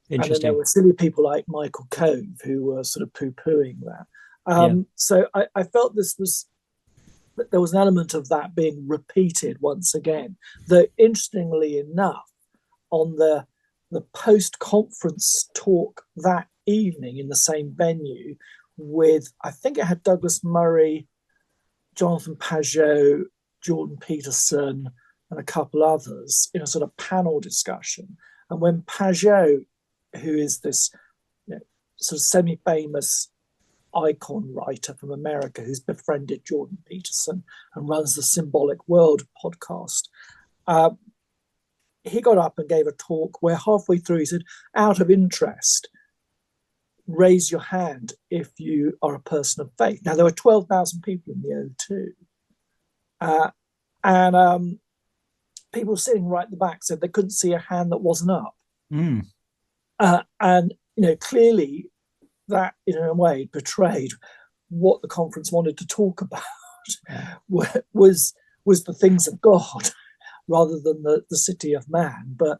then there were silly people like Michael Cove who were sort of poo-pooing that. So I felt there was an element of that being repeated once again. Though interestingly enough, on the post-conference talk that evening in the same venue with, I think it had Douglas Murray, Jonathan Pageau, Jordan Peterson, and a couple others in a sort of panel discussion. And when Pageau, who is this sort of semi-famous icon writer from America who's befriended Jordan Peterson and runs the Symbolic World podcast, he got up and gave a talk where halfway through he said, out of interest, raise your hand if you are a person of faith. Now, there were 12,000 people in the O2. And people sitting right at the back said they couldn't see a hand that wasn't up. And, clearly that in a way betrayed what the conference wanted to talk about was the things of God rather than the city of man. But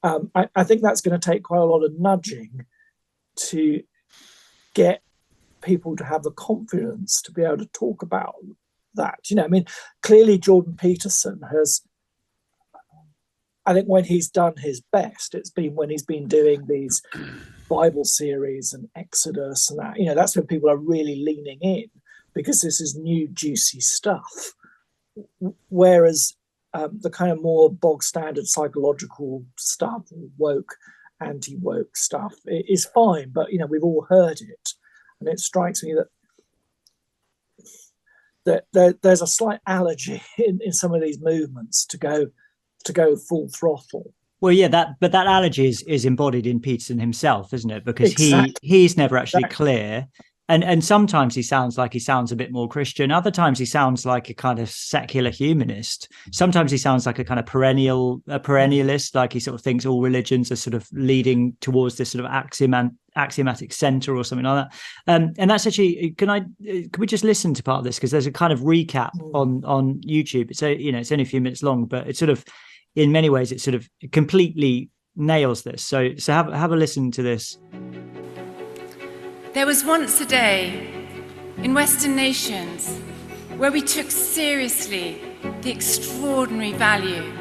I think that's going to take quite a lot of nudging to get people to have the confidence to be able to talk about that. Clearly Jordan Peterson has, I think when he's done his best, it's been when he's been doing these Bible series and Exodus and that, that's when people are really leaning in because this is new, juicy stuff. Whereas the kind of more bog standard psychological stuff, woke, anti-woke stuff, it is fine, but we've all heard it. And it strikes me that there's a slight allergy in some of these movements to go full throttle. Well, yeah, but that allergy is embodied in Peterson himself, isn't it? Because exactly. he's never actually clear. And sometimes he sounds a bit more Christian. Other times he sounds like a kind of secular humanist. Sometimes he sounds like a kind of perennialist, like he sort of thinks all religions are sort of leading towards this sort of axiomatic center or something like that. And that's actually, can we just listen to part of this? Because there's a kind of recap on YouTube. So, it's only a few minutes long, but it's sort of, in many ways, it sort of completely nails this. So have a listen to this. There was once a day in Western nations where we took seriously the extraordinary value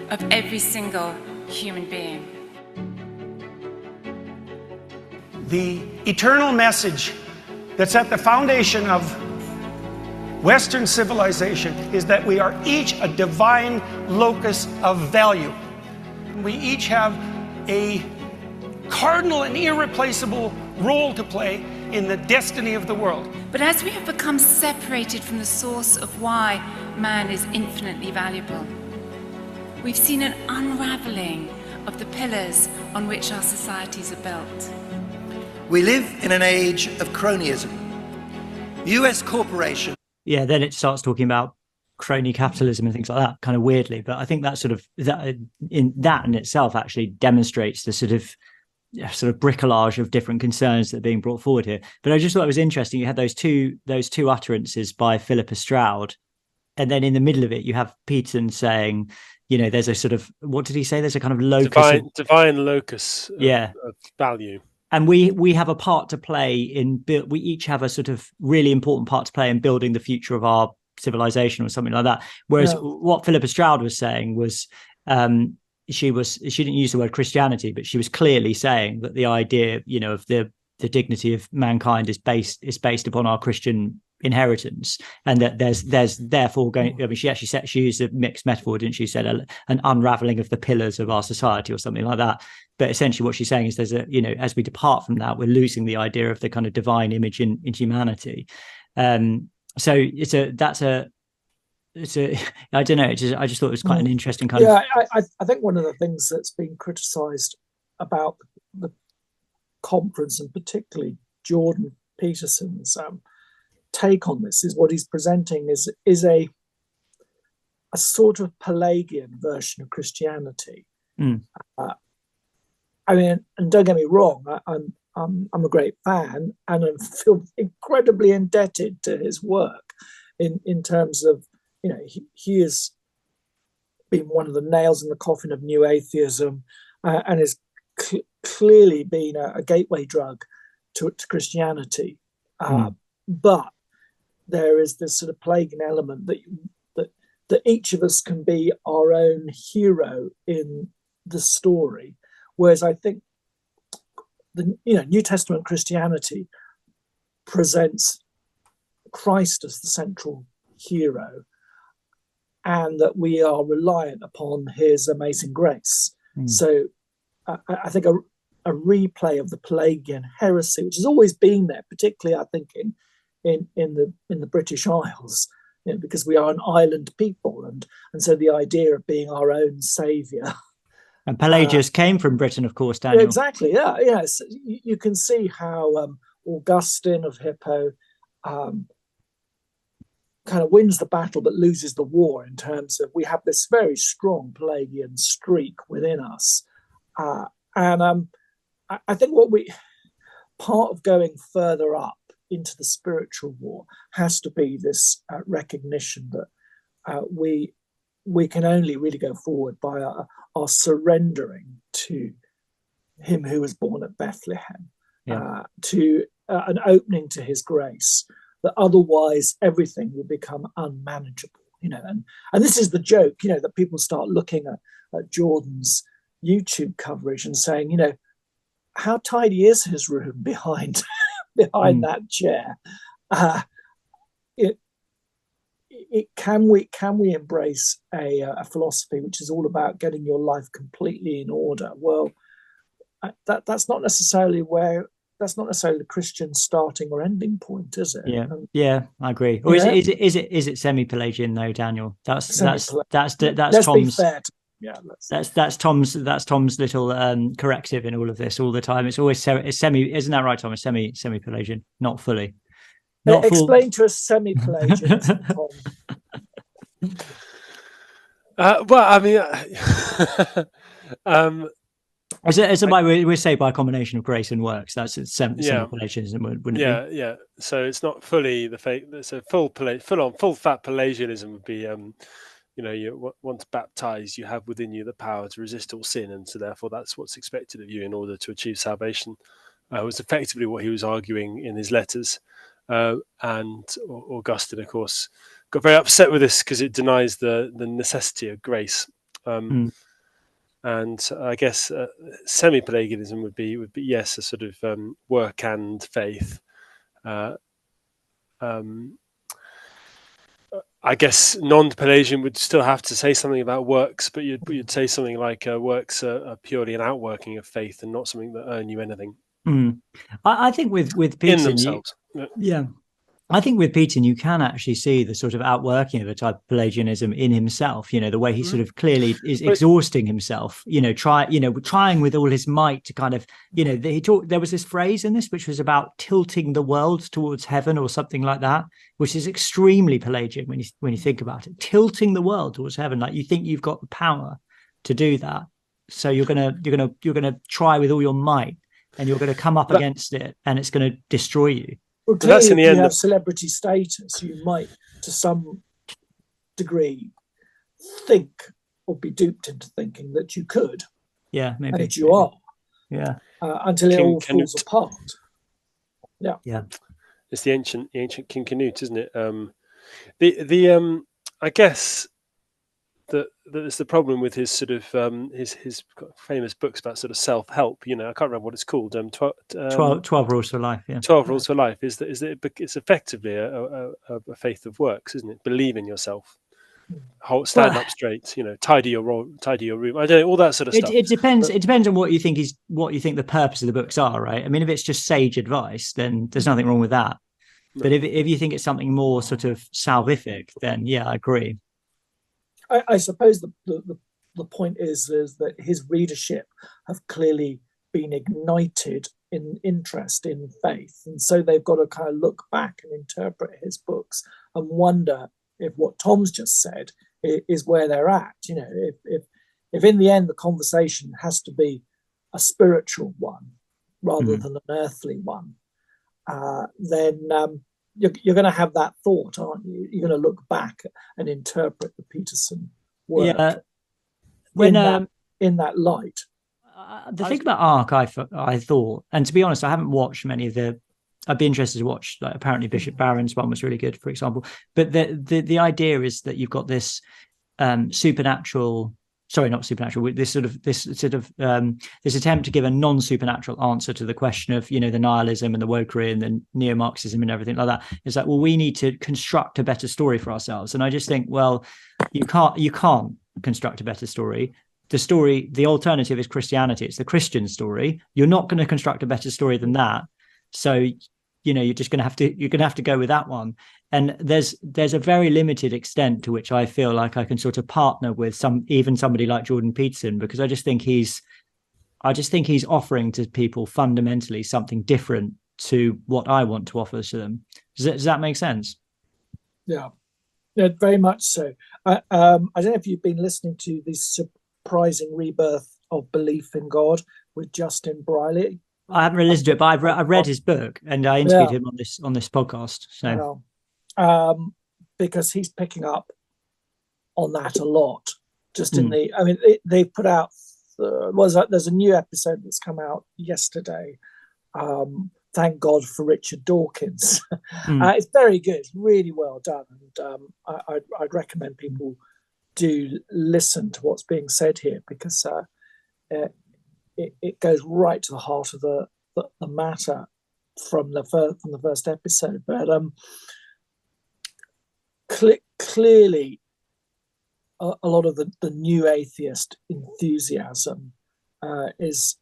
of every single human being. The eternal message that's at the foundation of Western civilization is that we are each a divine locus of value. We each have a cardinal and irreplaceable role to play in the destiny of the world. But as we have become separated from the source of why man is infinitely valuable, we've seen an unraveling of the pillars on which our societies are built. We live in an age of cronyism. US corporations. Yeah, then it starts talking about crony capitalism and things like that, kind of weirdly. But I think that in itself actually demonstrates the sort of bricolage of different concerns that are being brought forward here. But I just thought it was interesting. You had those two utterances by Philippa Stroud, and then in the middle of it, you have Peterson saying, there's a sort of, what did he say? There's a kind of locus, divine locus of value. And we have a part to play we each have a sort of really important part to play in building the future of our civilization or something like that. Whereas what Philippa Stroud was saying was, she didn't use the word Christianity, but she was clearly saying that the idea, of the dignity of mankind is based upon our Christian inheritance, and that there's therefore going. I mean, she used a mixed metaphor, didn't she? Said an unraveling of the pillars of our society or something like that. But essentially, what she's saying is there's as we depart from that, we're losing the idea of the kind of divine image in humanity. So I don't know. I just thought it was quite an interesting kind of. I think one of the things that's been criticised about the conference, and particularly Jordan Peterson's take on this, is what he's presenting is a sort of Pelagian version of Christianity. I mean, and don't get me wrong, I'm a great fan, and I feel incredibly indebted to his work in terms of, he has been one of the nails in the coffin of new atheism, and has clearly been a gateway drug to Christianity. But there is this sort of Pelagian element that each of us can be our own hero in the story. Whereas I think the New Testament Christianity presents Christ as the central hero, and that we are reliant upon his amazing grace. So I think a replay of the Pelagian heresy, which has always been there, particularly I think in the British Isles, because we are an island people, and so the idea of being our own saviour. And Pelagius came from Britain, of course, Daniel. Exactly, yeah. Yes, you can see how Augustine of Hippo kind of wins the battle but loses the war, in terms of we have this very strong Pelagian streak within us. And I think part of going further up into the spiritual war has to be this recognition that we can only really go forward by our surrendering to him who was born at Bethlehem, to an opening to his grace, that otherwise everything will become unmanageable. And this is the joke, that people start looking at Jordan's YouTube coverage and saying, how tidy is his room behind that chair? Can we embrace a philosophy which is all about getting your life completely in order? Well, that's not necessarily the Christian starting or ending point, is it? Yeah, I agree. Or is it semi-Pelagian though, Daniel? That's Let's Tom's. Be fair that's Tom's little corrective in all of this all the time. It's always semi. Isn't that right, Tom? Semi-Pelagian, not fully. Explain to us semi-Pelagian, Tom. Well, I mean, as we say, by a combination of grace and works, that's semi-Pelagianism, wouldn't it be? Yeah. So it's not fully the fake. So full fat Pelagianism would be, once baptized, you have within you the power to resist all sin, and so therefore that's what's expected of you in order to achieve salvation. Was effectively what he was arguing in his letters. And Augustine, of course, got very upset with this because it denies the necessity of grace. And I guess semi-Pelagianism would be yes, a sort of work and faith. I guess non-Pelagian would still have to say something about works, but you'd say something like works are purely an outworking of faith and not something that earn you anything. I think with Peterson, in themselves. I think with Peterson, you can actually see the sort of outworking of a type of Pelagianism in himself. The way he sort of clearly is exhausting himself. Trying with all his might to kind of, there was this phrase in this which was about tilting the world towards heaven or something like that, which is extremely Pelagian when you think about it. Tilting the world towards heaven, like you think you've got the power to do that, so you're gonna try with all your might. And you're going to come up against it, and it's going to destroy you. Well, clearly, if you have celebrity status, you might, to some degree, think or be duped into thinking that you could. Yeah, maybe. And you are. Yeah. Until it all falls apart. Yeah. Yeah. It's the ancient King Canute, isn't it? I guess that is the problem with his sort of his famous books about sort of self-help. I can't remember what it's called. 12 Rules for Life. Yeah, 12 Rules for Life is that it's effectively a faith of works, isn't it? Believe in yourself, stand up straight. Tidy your room. I don't know, all that sort of stuff. It depends. It depends on what you think the purpose of the books are, right? I mean, if it's just sage advice, then there's nothing wrong with that. No. But if you think it's something more sort of salvific, then yeah, I agree. I suppose the point is that his readership have clearly been ignited in interest in faith, and so they've got to kind of look back and interpret his books and wonder if what Tom's just said is where they're at. If in the end the conversation has to be a spiritual one rather than an earthly one, then you're going to have that thought, aren't you? You're going to look back and interpret the Peterson work in that light. The thing about Ark, I thought, and to be honest, I haven't watched many of the. I'd be interested to watch. Like, apparently, Bishop Barron's one was really good, for example. But the idea is that you've got this supernatural. Sorry, not supernatural. This attempt to give a non-supernatural answer to the question of, the nihilism and the wokery and the neo-Marxism and everything like that. It's like, well, we need to construct a better story for ourselves. And I just think, well, you can't construct a better story. The alternative is Christianity. It's the Christian story. You're not going to construct a better story than that. So, you're just going to have to go with that one. And there's a very limited extent to which I feel like I can sort of partner with somebody like Jordan Peterson, because I just think he's offering to people fundamentally something different to what I want to offer to them. Does that make sense? Yeah, very much so. I don't know if you've been listening to the surprising rebirth of belief in God with Justin Briley. I haven't really listened to it, but I've read his book and I interviewed him on this podcast. So, because he's picking up on that a lot. Just in they put out there's a new episode that's come out yesterday. Thank God for Richard Dawkins. It's very good, it's really well done, and I'd recommend people do listen to what's being said here, because it goes right to the heart of the matter from the first episode. But clearly, a lot of the new atheist enthusiasm is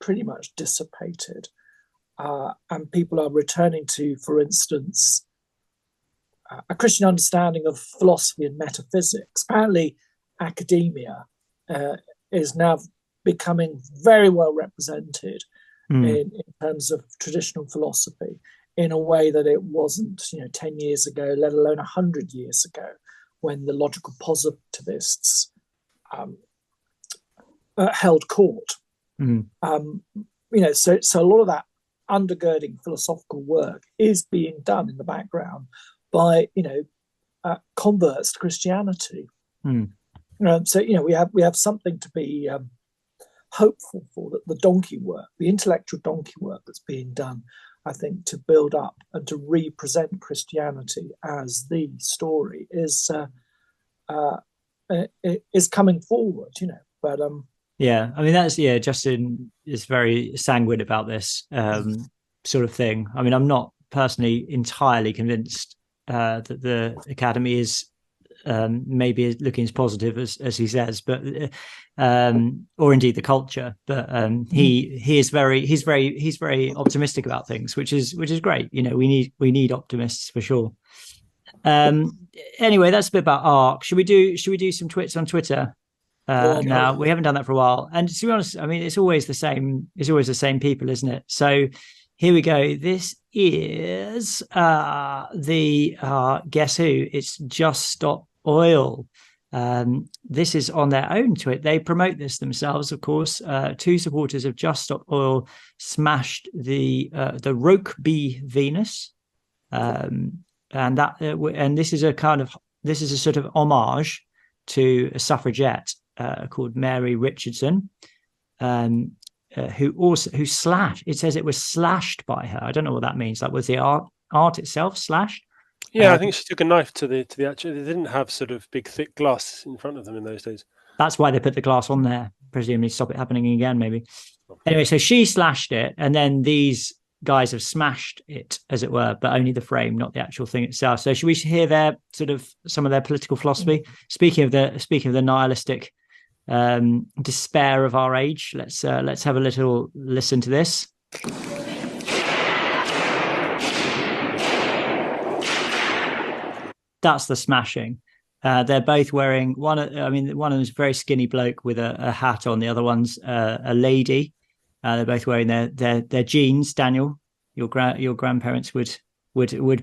pretty much dissipated, and people are returning to, for instance, a Christian understanding of philosophy and metaphysics. Apparently, academia is now becoming very well represented in terms of traditional philosophy in a way that it wasn't 10 years ago, let alone 100 years ago, when the logical positivists held court. So a lot of that undergirding philosophical work is being done in the background by converts to Christianity. So we have something to be hopeful for, that the donkey work, the intellectual donkey work that's being done, I think, to build up and to represent Christianity as the story is coming forward, But yeah, I mean Justin is very sanguine about this sort of thing. I mean, I'm not personally entirely convinced that the Academy is maybe looking as positive as he says, but or indeed the culture. But he's very optimistic about things, which is great. We need optimists for sure. Anyway, that's a bit about ARC. Should we do some twits on Twitter? Now we haven't done that for a while, and to be honest, I mean, it's always the same people, isn't it? So here we go. This is the guess who? It's Just Stop Oil. This is on their own tweet. They promote this themselves, of course. Two supporters of Just Stop Oil smashed the Rokeby Venus, and this is a sort of homage to a suffragette called Mary Richardson, who slashed. It says it was slashed by her. I don't know what that means. Like, was the art itself slashed? Yeah, I think she took a knife to the actual. They didn't have sort of big thick glass in front of them in those days. That's why they put the glass on there, presumably stop it happening again, maybe. Anyway, so she slashed it, and then these guys have smashed it, as it were, but only the frame, not the actual thing itself. So should we hear their sort of some of their political philosophy? Speaking of the nihilistic despair of our age, let's have a little listen to this. That's the smashing. They're both wearing one of them is a very skinny bloke with a hat on. The other one's a lady. They're both wearing their jeans. Daniel, your grandparents would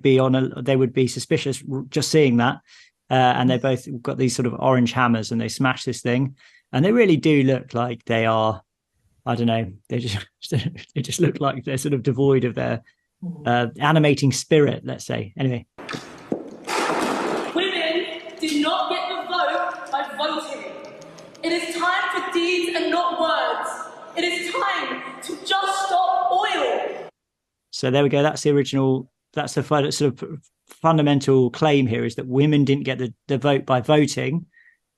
be they would be suspicious just seeing that. And they both got these sort of orange hammers, and they smash this thing, and they really do look like they are. I don't know. They just look like they're sort of devoid of their animating spirit, let's say. Anyway. Did not get the vote by voting. It is time for deeds and not words. It is time to just stop oil. So there we go. That's the original. That's the sort of fundamental claim here, is that women didn't get the vote by voting.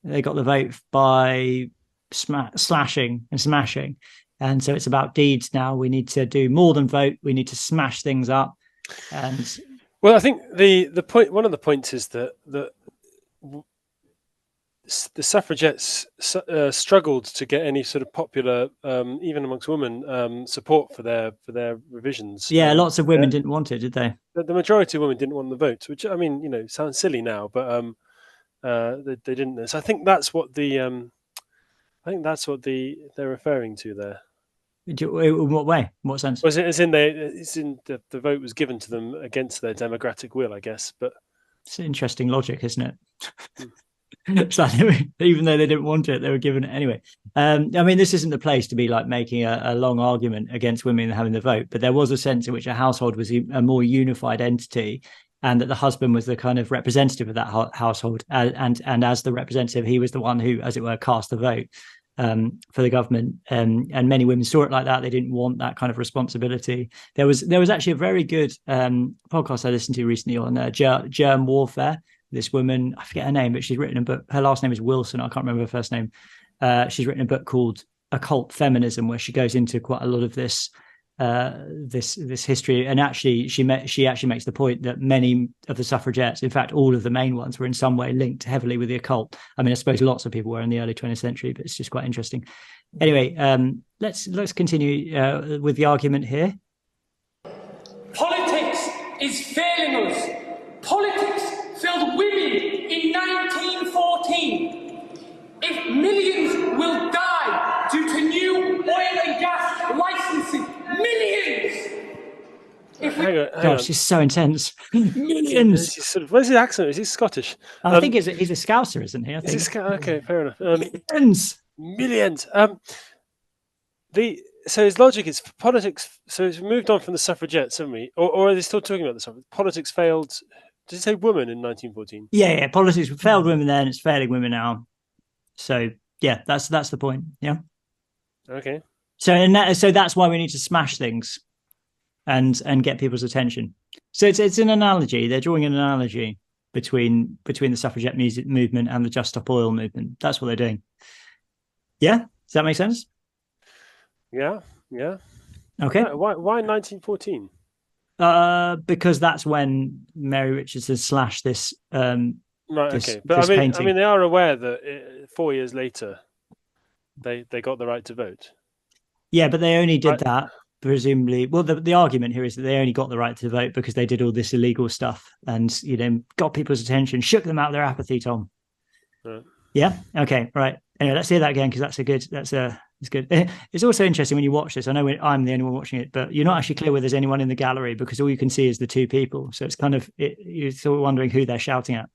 They got the vote by slashing and smashing. And so it's about deeds now. We need to do more than vote. We need to smash things up. And well, I think the point. One of the points is that the suffragettes struggled to get any sort of popular, even amongst women, support for their revisions. Yeah, lots of women didn't want it, did they? The majority of women didn't want the vote, which I mean, sounds silly now, but they didn't. So I think that's what they're referring to there. In what way? In what sense? Was it as in the vote was given to them against their democratic will, I guess, but. It's interesting logic, isn't it? It's like even though they didn't want it, they were given it anyway. I mean, this isn't the place to be like making a long argument against women having the vote, but there was a sense in which a household was a more unified entity, and that the husband was the kind of representative of that household, and as the representative, he was the one who, as it were, cast the vote for the government, and many women saw it like that. They didn't want that kind of responsibility. There was actually a very good podcast I listened to recently on germ warfare. This woman, I forget her name, but she's written a book. Her last name is Wilson. I can't remember her first name. She's written a book called Occult Feminism, where she goes into quite a lot of this history, and actually she actually makes the point that many of the suffragettes, in fact all of the main ones, were in some way linked heavily with the occult. I mean, I suppose lots of people were in the early 20th century, but it's just quite interesting. Anyway, let's continue with the argument here. Politics is failing us. Politics failed women in 1914. If millions will die due to new oil and gas licensing, millions. Hang on. Gosh, she's so intense. Millions. Where's his accent? Is he Scottish? I think he's a Scouser, isn't he? I think. Okay, fair enough. Millions. So his logic is politics. So it's moved on from the suffragettes, haven't we? Or are they still talking about the suffragettes? Politics failed. Did you say women in 1914? Yeah. Politics failed women then. It's failing women now. So yeah, that's the point. Yeah. Okay. So that's why we need to smash things, and get people's attention. So it's an analogy. They're drawing an analogy between the suffragette music movement and the Just Stop Oil movement. That's what they're doing. Yeah. Does that make sense? Yeah. Okay. Why 1914? Because that's when Mary Richardson slashed this. Right. Okay. But I mean, they are aware that 4 years later, they got the right to vote. Yeah, but they only did that presumably. Well, the argument here is that they only got the right to vote because they did all this illegal stuff and got people's attention, shook them out of their apathy. Tom. Right. Yeah. Okay. Right. Anyway, let's hear that again because it's good. It's also interesting when you watch this. I know I'm the only one watching it, but you're not actually clear whether there's anyone in the gallery because all you can see is the two people. So it's kind of you're sort of wondering who they're shouting at.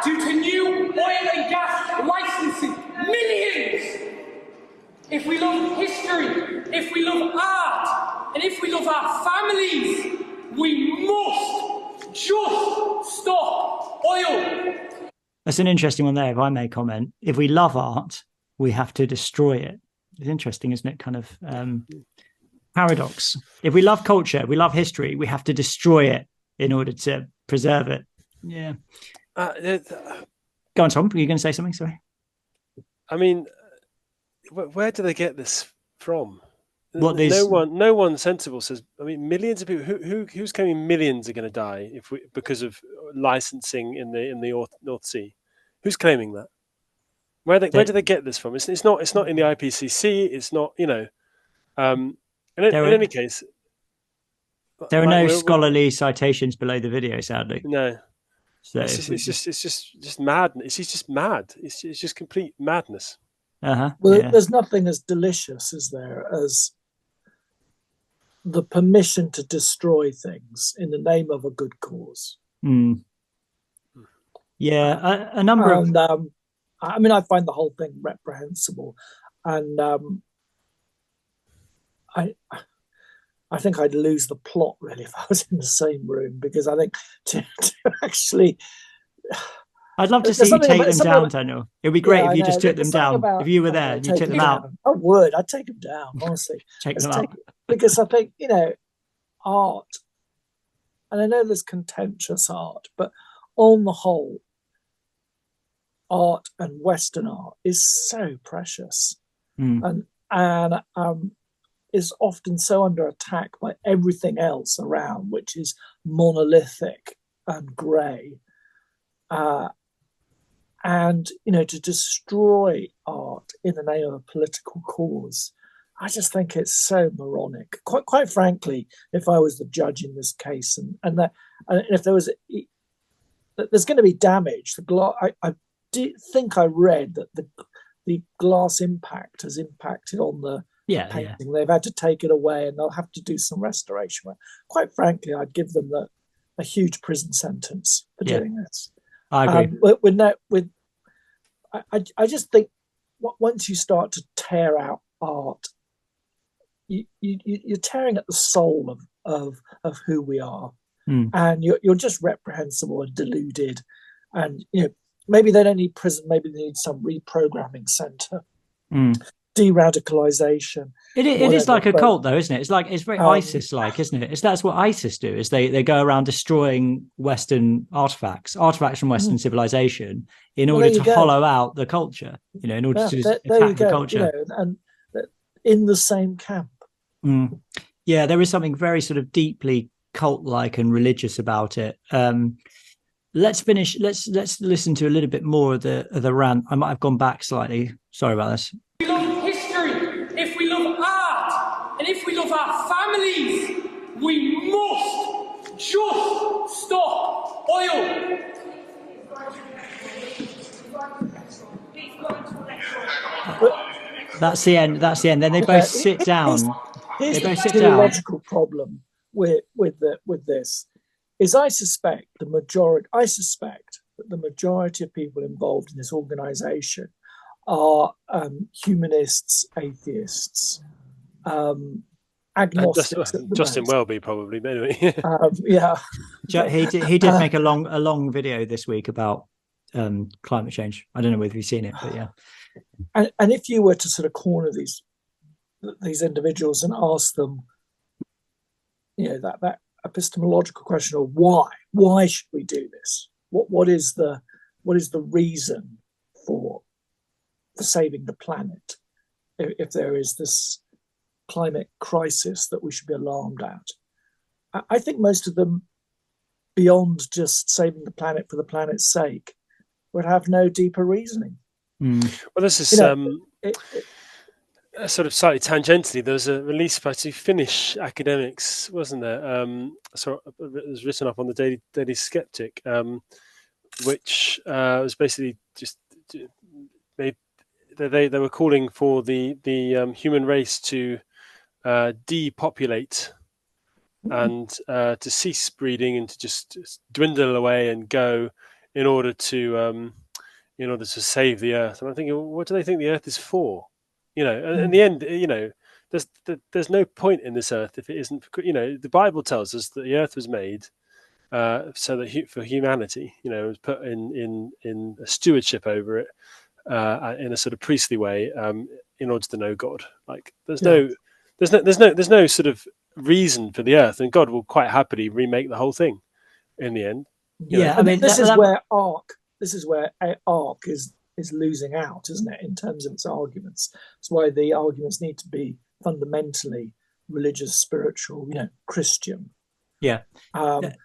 Due to new oil and gas licensing, millions. If we love history, if we love art, and if we love our families, we must just stop oil. That's an interesting one there, if I may comment. If we love art, we have to destroy it. It's interesting, isn't it? Kind of paradox. If we love culture, we love history, we have to destroy it in order to preserve it. Yeah. Go on, Tom. Were you going to say something? Sorry. I mean, where do they get this from? What no one sensible says. I mean, millions of people. Who's claiming millions are going to die because of licensing in the North Sea? Who's claiming that? Where do they get this from? It's not in the IPCC. It's not, you know. In any case, there are no scholarly citations below the video, sadly. No. So it's just mad. It's just mad. It's just complete madness. Well, there's nothing as delicious, is there, as the permission to destroy things in the name of a good cause. Yeah, a number of. I mean, I find the whole thing reprehensible, and I think I'd lose the plot really if I was in the same room, because I think to actually. I'd love to see you take them down, Daniel. It'd be great if you just took them down. If you were there, you took them out. I would. I'd take them down, honestly. Take them out. Because I think, you know, art, and I know there's contentious art, but on the whole, art and Western art is so precious, and is often so under attack by everything else around, which is monolithic and grey. And, you know, to destroy art in the name of a political cause, I just think it's so moronic. Quite frankly, if I was the judge in this case, and if there was, there's going to be damage. I think I read that the glass impact has impacted on the painting. Yeah. They've had to take it away, and they'll have to do some restoration work. Quite frankly, I'd give them a huge prison sentence for doing this. I agree. I just think once you start to tear out art, you're tearing at the soul of who we are, and you're just reprehensible and deluded. And you know, maybe they don't need prison, maybe they need some reprogramming center, de-radicalization. It is like a cult, though, isn't it? It's very ISIS-like, isn't it? That's what ISIS do. Is they go around destroying Western artifacts from Western civilization in order to hollow out the culture. You know, in order to attack the culture. You know, and in the same camp. Yeah, there is something very sort of deeply cult-like and religious about it. Let's finish. Let's listen to a little bit more of the rant. I might have gone back slightly. Sorry about this. We love history, if we love art, and if we love our families, we must just stop oil. That's the end. Then they both sit down. Here's the theological problem with this is I suspect that the majority of people involved in this organisation are humanists, atheists, agnostics. Justin Welby probably, anyway. He did make a long video this week about climate change. I don't know whether you've seen it, but yeah. And if you were to sort of corner these individuals and ask them, you know, that epistemological question of why should we do this? What is the reason for saving the planet if there is this climate crisis that we should be alarmed at? I think most of them, beyond just saving the planet for the planet's sake, would have no deeper reasoning. Well, this is sort of slightly tangentially. There was a release by two Finnish academics, wasn't there? So it was written up on the Daily Skeptic, which was basically just they were calling for the human race to depopulate and to cease breeding and to just dwindle away and go in order to save the Earth. And I'm thinking, what do they think the Earth is for? You know, and in the end, you know, there's no point in this Earth if it isn't. You know, the Bible tells us that the Earth was made so that for humanity, you know, it was put in a stewardship over it in a sort of priestly way in order to know God. Like there's no sort of reason for the Earth, and God will quite happily remake the whole thing in the end. I mean, this is where ARC is losing out, isn't it, in terms of its arguments? It's why the arguments need to be fundamentally religious, spiritual, Christian. The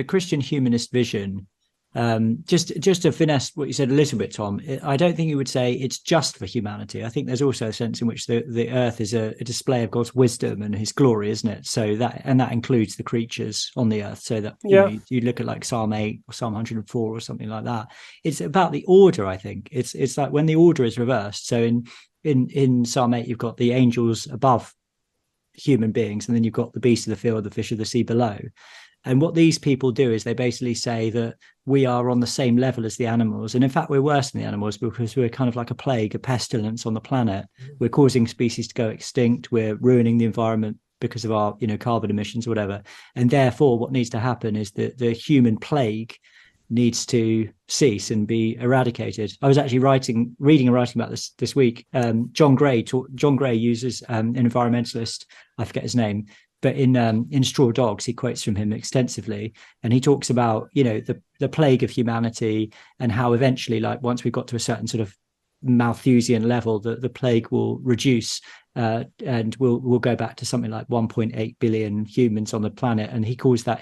Christian humanist vision. Just to finesse what you said a little bit, Tom, I don't think you would say it's just for humanity. I think there's also a sense in which the earth is a display of God's wisdom and his glory, isn't it? So that includes the creatures on the earth. So that you look at like Psalm 8 or Psalm 104 or something like that. It's about the order, I think. It's like when the order is reversed. So in Psalm 8, you've got the angels above human beings, and then you've got the beasts of the field, the fish of the sea below. And what these people do is they basically say that we are on the same level as the animals. And in fact, we're worse than the animals because we're kind of like a plague, a pestilence on the planet. We're causing species to go extinct. We're ruining the environment because of our, carbon emissions or whatever. And therefore, what needs to happen is that the human plague needs to cease and be eradicated. I was actually reading and writing about this week. John Gray uses an environmentalist, I forget his name, but in Straw Dogs, he quotes from him extensively, and he talks about the plague of humanity and how eventually, like once we've got to a certain sort of Malthusian level, the plague will reduce and we'll go back to something like 1.8 billion humans on the planet, and he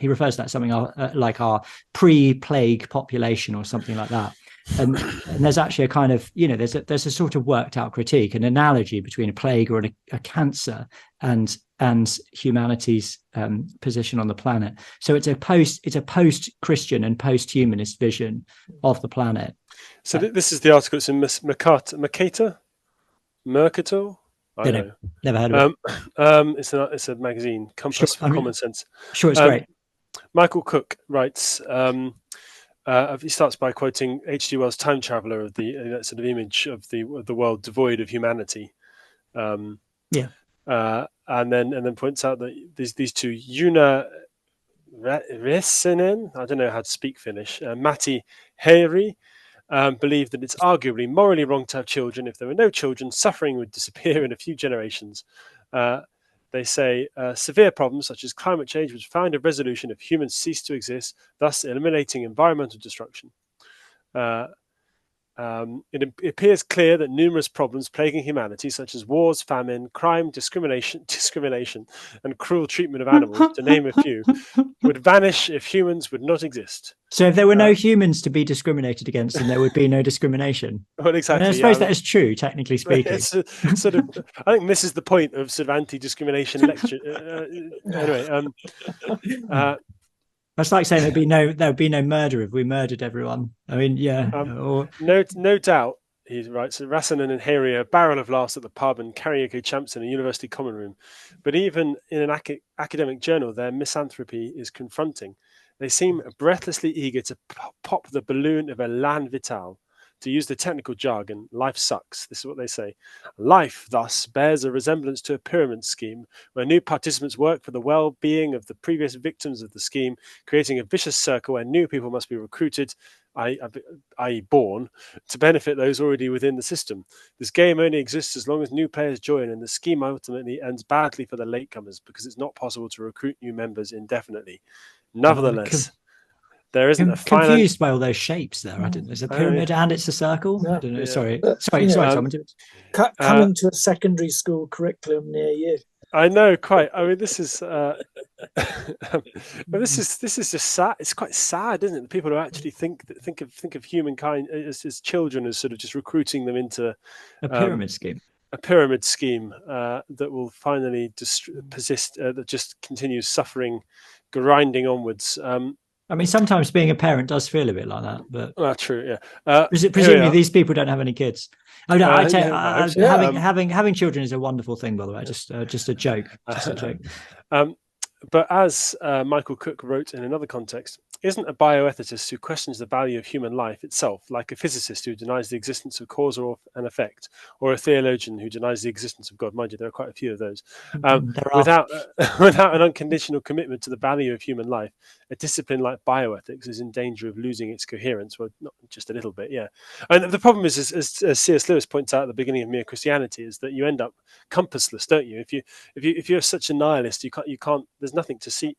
refers to that something like our pre-plague population or something like that. And there's actually a kind of there's a sort of worked out critique, an analogy between a plague or a cancer and humanity's position on the planet. So it's a post-Christian and post-humanist vision of the planet. So this is the article. It's in Mercator. I don't know. Never heard of it. It's a magazine, Compass for Common Sense. Sure, it's great. Michael Cook writes. He starts by quoting H.G. Wells' Time Traveller of the sort of image of the world devoid of humanity. And then points out that these two Una Resinen, I don't know how to speak Finnish, Matti Heiri, believe that it's arguably morally wrong to have children. If there were no children, suffering would disappear in a few generations. They say severe problems such as climate change would find a resolution if humans cease to exist, thus eliminating environmental destruction. It appears clear that numerous problems plaguing humanity, such as wars, famine, crime, discrimination, and cruel treatment of animals, to name a few, would vanish if humans would not exist. So if there were no humans to be discriminated against, then there would be no discrimination. Well, exactly. And I suppose that is true, technically speaking. It's sort of, I think this is the point of sort of anti-discrimination lecture. Anyway, that's like saying there would be no murder if we murdered everyone. I mean, no doubt, he writes, Rasanen and Heiri are a barrel of laughs at the pub and karaoke champs in a university common room. But even in an academic journal, their misanthropy is confronting. They seem breathlessly eager to pop the balloon of elan vital. To use the technical jargon, life sucks. This is what they say. Life, thus, bears a resemblance to a pyramid scheme where new participants work for the well-being of the previous victims of the scheme, creating a vicious circle where new people must be recruited, i.e. born, to benefit those already within the system. This game only exists as long as new players join, and the scheme ultimately ends badly for the latecomers because it's not possible to recruit new members indefinitely. Nevertheless... There isn't a confused by all those shapes there. I don't know. It's a pyramid and it's a circle. I don't know. Yeah. Sorry, Tom. Coming to a secondary school curriculum near you. I know, quite. I mean, this is this is just sad. It's quite sad, isn't it? People who actually think of humankind as children as sort of just recruiting them into a pyramid scheme. A pyramid scheme that will finally persist. That just continues suffering, grinding onwards. I mean, sometimes being a parent does feel a bit like that, but true, yeah. Presumably, these people don't have any kids. Oh no, having children is a wonderful thing, by the way. Just a joke, just a joke. But as Michael Cook wrote in another context, isn't a bioethicist who questions the value of human life itself, like a physicist who denies the existence of cause and effect, or a theologian who denies the existence of God. Mind you, there are quite a few of those. Without an unconditional commitment to the value of human life, a discipline like bioethics is in danger of losing its coherence. Well, not just a little bit, yeah. And the problem is, as C.S. Lewis points out at the beginning of Mere Christianity, is that you end up compassless, don't you? If you're such a nihilist, you can't. There's nothing to see.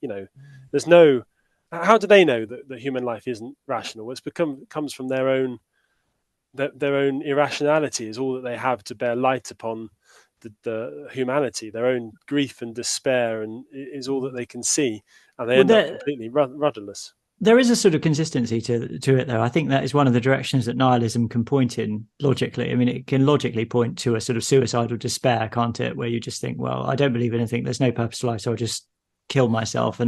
There's no. How do they know that human life isn't rational? It's comes from their own irrationality is all that they have to bear light upon the humanity. Their own grief and despair and is all that they can see, and they end up completely rudderless. There is a sort of consistency to it, though. I think that is one of the directions that nihilism can point in logically. I mean, it can logically point to a sort of suicidal despair, can't it? Where you just think, well, I don't believe anything. There's no purpose to life, so I'll just kill myself.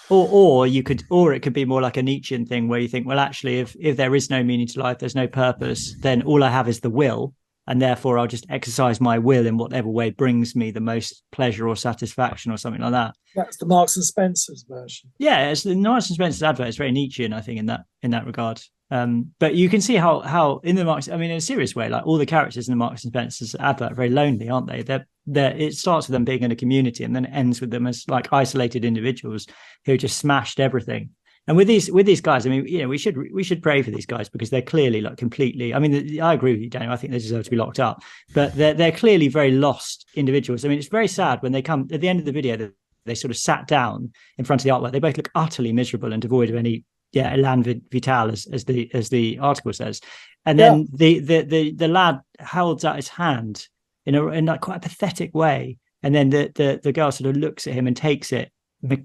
Or it could be more like a Nietzschean thing where you think, well, actually, if there is no meaning to life, there's no purpose, then all I have is the will, and therefore I'll just exercise my will in whatever way brings me the most pleasure or satisfaction or something like that. That's the Marks and Spencer's version. Yeah, it's the Marks and Spencer's advert. It's very Nietzschean, I think, in that regard. But you can see how in the Marks, I mean, in a serious way, like all the characters in the Marks and Spencer's advert are very lonely, aren't they? It starts with them being in a community, and then it ends with them as like isolated individuals who just smashed everything. And with these guys, I mean, we should pray for these guys because they're clearly like completely. I mean, I agree with you, Daniel. I think they deserve to be locked up, but they're clearly very lost individuals. I mean, it's very sad when they come at the end of the video. They sort of sat down in front of the artwork. They both look utterly miserable and devoid of any elan vital, as the article says. And then the lad holds out his hand in like quite a pathetic way, and then the girl sort of looks at him and takes it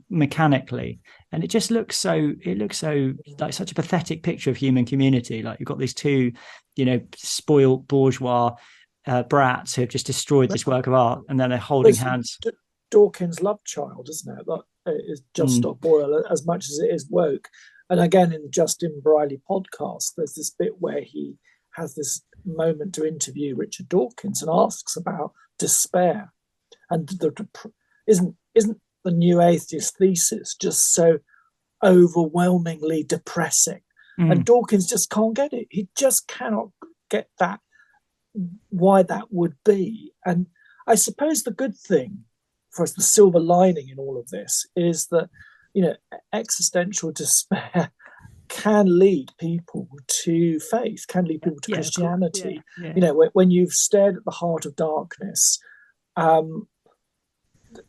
mechanically, and it just looks so like such a pathetic picture of human community. Like you've got these two spoiled bourgeois brats who have just destroyed this work of art, and then they're holding hands. Dawkins' love child, isn't it? That is just stop oil as much as it is woke. And again, in the Justin Briley podcast, there's this bit where he has this moment to interview Richard Dawkins and asks about despair, and isn't the new atheist thesis just so overwhelmingly depressing? And Dawkins just can't get it. He just cannot get that, why that would be. And I suppose the good thing for us, the silver lining in all of this, is that existential despair can lead people to faith, can lead people to Christianity. When you've stared at the heart of darkness,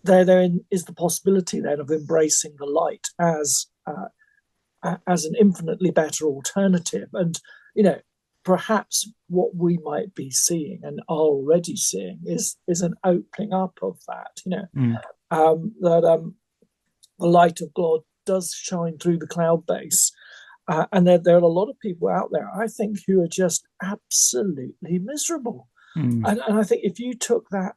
there is the possibility then of embracing the light as an infinitely better alternative. And perhaps what we might be seeing and are already seeing is an opening up of that. That the light of God does shine through the cloud base. And there are a lot of people out there, I think, who are just absolutely miserable. And I think if you took that,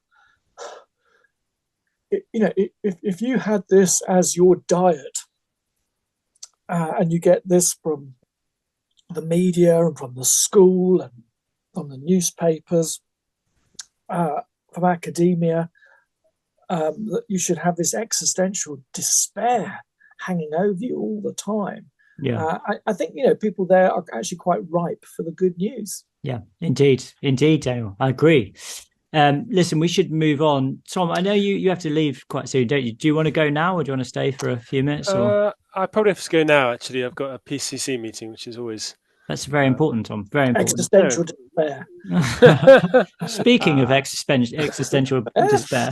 if you had this as your diet, and you get this from the media and from the school and from the newspapers, from academia, that you should have this existential despair hanging over you all the time. I think people there are actually quite ripe for the good news. Yeah, indeed, Daniel, I agree. Listen, we should move on. Tom, I know you have to leave quite soon, don't you? Do you want to go now, or do you want to stay for a few minutes? Or I probably have to go now. Actually, I've got a PCC meeting, which is always that's very important, Tom. Very important. Existential despair. Speaking of existential despair.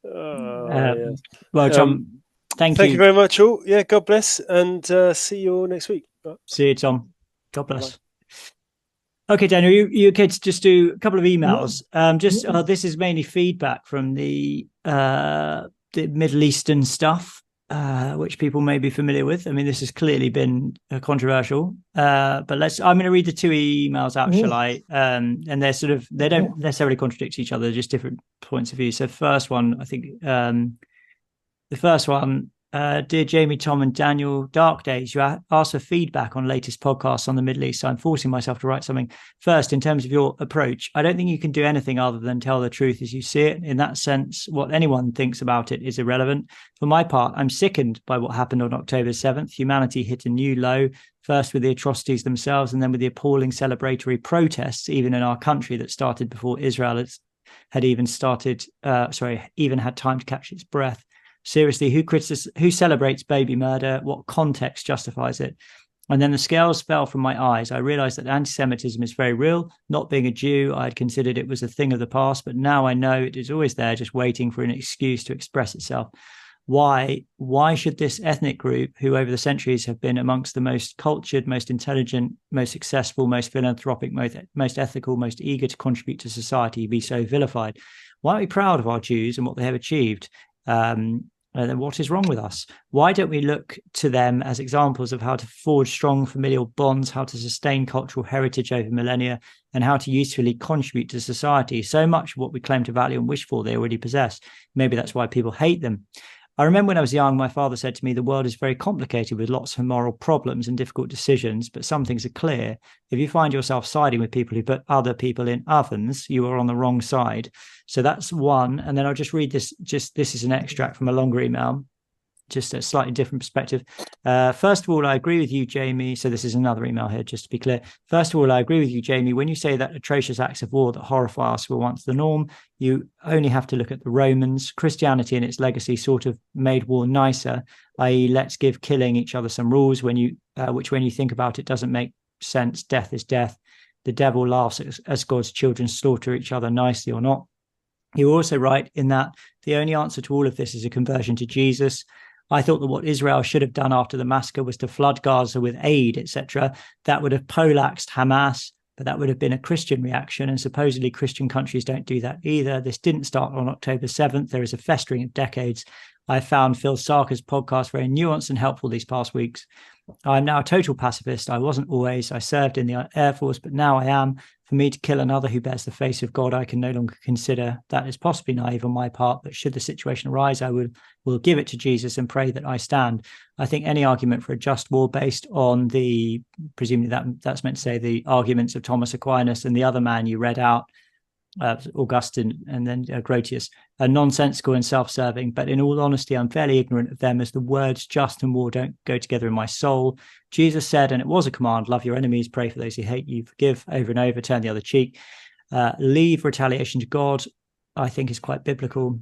Well, Tom, thank you very much, all. Yeah, God bless, and see you all next week. See you, Tom. God bless. Bye. Okay, Daniel, you okay to just do a couple of emails? This is mainly feedback from the Middle Eastern stuff, which people may be familiar with. I mean, this has clearly been controversial, but I'm going to read the two emails out, shall I? And they don't necessarily contradict each other, just different points of view. So first one, I think the first one Dear Jamie, Tom and Daniel, dark days. You asked for feedback on latest podcasts on the Middle East, so I'm forcing myself to write something. First, in terms of your approach, I don't think you can do anything other than tell the truth as you see it. In that sense, what anyone thinks about it is irrelevant. For my part, I'm sickened by what happened on October 7th. Humanity hit a new low, first with the atrocities themselves and then with the appalling celebratory protests, even in our country, that started before Israel had even had time to catch its breath. Seriously, who celebrates baby murder? What context justifies it? And then the scales fell from my eyes. I realized that anti-Semitism is very real. Not being a Jew, I had considered it was a thing of the past, but now I know it is always there, just waiting for an excuse to express itself. Why should this ethnic group, who over the centuries have been amongst the most cultured, most intelligent, most successful, most philanthropic, most ethical, most eager to contribute to society, be so vilified? Why aren't we proud of our Jews and what they have achieved? And then what is wrong with us? Why don't we look to them as examples of how to forge strong familial bonds, how to sustain cultural heritage over millennia, and how to usefully contribute to society? So much of what we claim to value and wish for, they already possess. Maybe that's why people hate them. I remember when I was young, my father said to me, the world is very complicated with lots of moral problems and difficult decisions, but some things are clear. If you find yourself siding with people who put other people in ovens, you are on the wrong side. So that's one. And then I'll just read this. This is an extract from a longer email, just a slightly different perspective. First of all, I agree with you, Jamie. So this is another email here, just to be clear. First of all, I agree with you, Jamie. When you say that atrocious acts of war that horrify us were once the norm, you only have to look at the Romans. Christianity and its legacy sort of made war nicer, i.e. let's give killing each other some rules, which when you think about it doesn't make sense. Death is death. The devil laughs as God's children slaughter each other nicely or not. You're also right in that the only answer to all of this is a conversion to Jesus. I thought that what Israel should have done after the massacre was to flood Gaza with aid, etc. That would have poleaxed Hamas, but that would have been a Christian reaction, and supposedly Christian countries don't do that either. This didn't start on October 7th. There is a festering of decades. I found Phil Sarker's podcast very nuanced and helpful these past weeks. I'm now a total pacifist. I wasn't always. I served in the Air Force, but now I am. For me to kill another who bears the face of God, I can no longer consider that is possibly naive on my part, but should the situation arise, I will give it to Jesus and pray that I stand. I think any argument for a just war based on presumably that's meant to say the arguments of Thomas Aquinas and the other man you read out, Augustine and then Grotius, are nonsensical and self-serving, but in all honesty, I'm fairly ignorant of them, as the words just and war don't go together in my soul. Jesus said, and it was a command, love your enemies, pray for those who hate you, forgive over and over, turn the other cheek, leave retaliation to God, I think is quite biblical.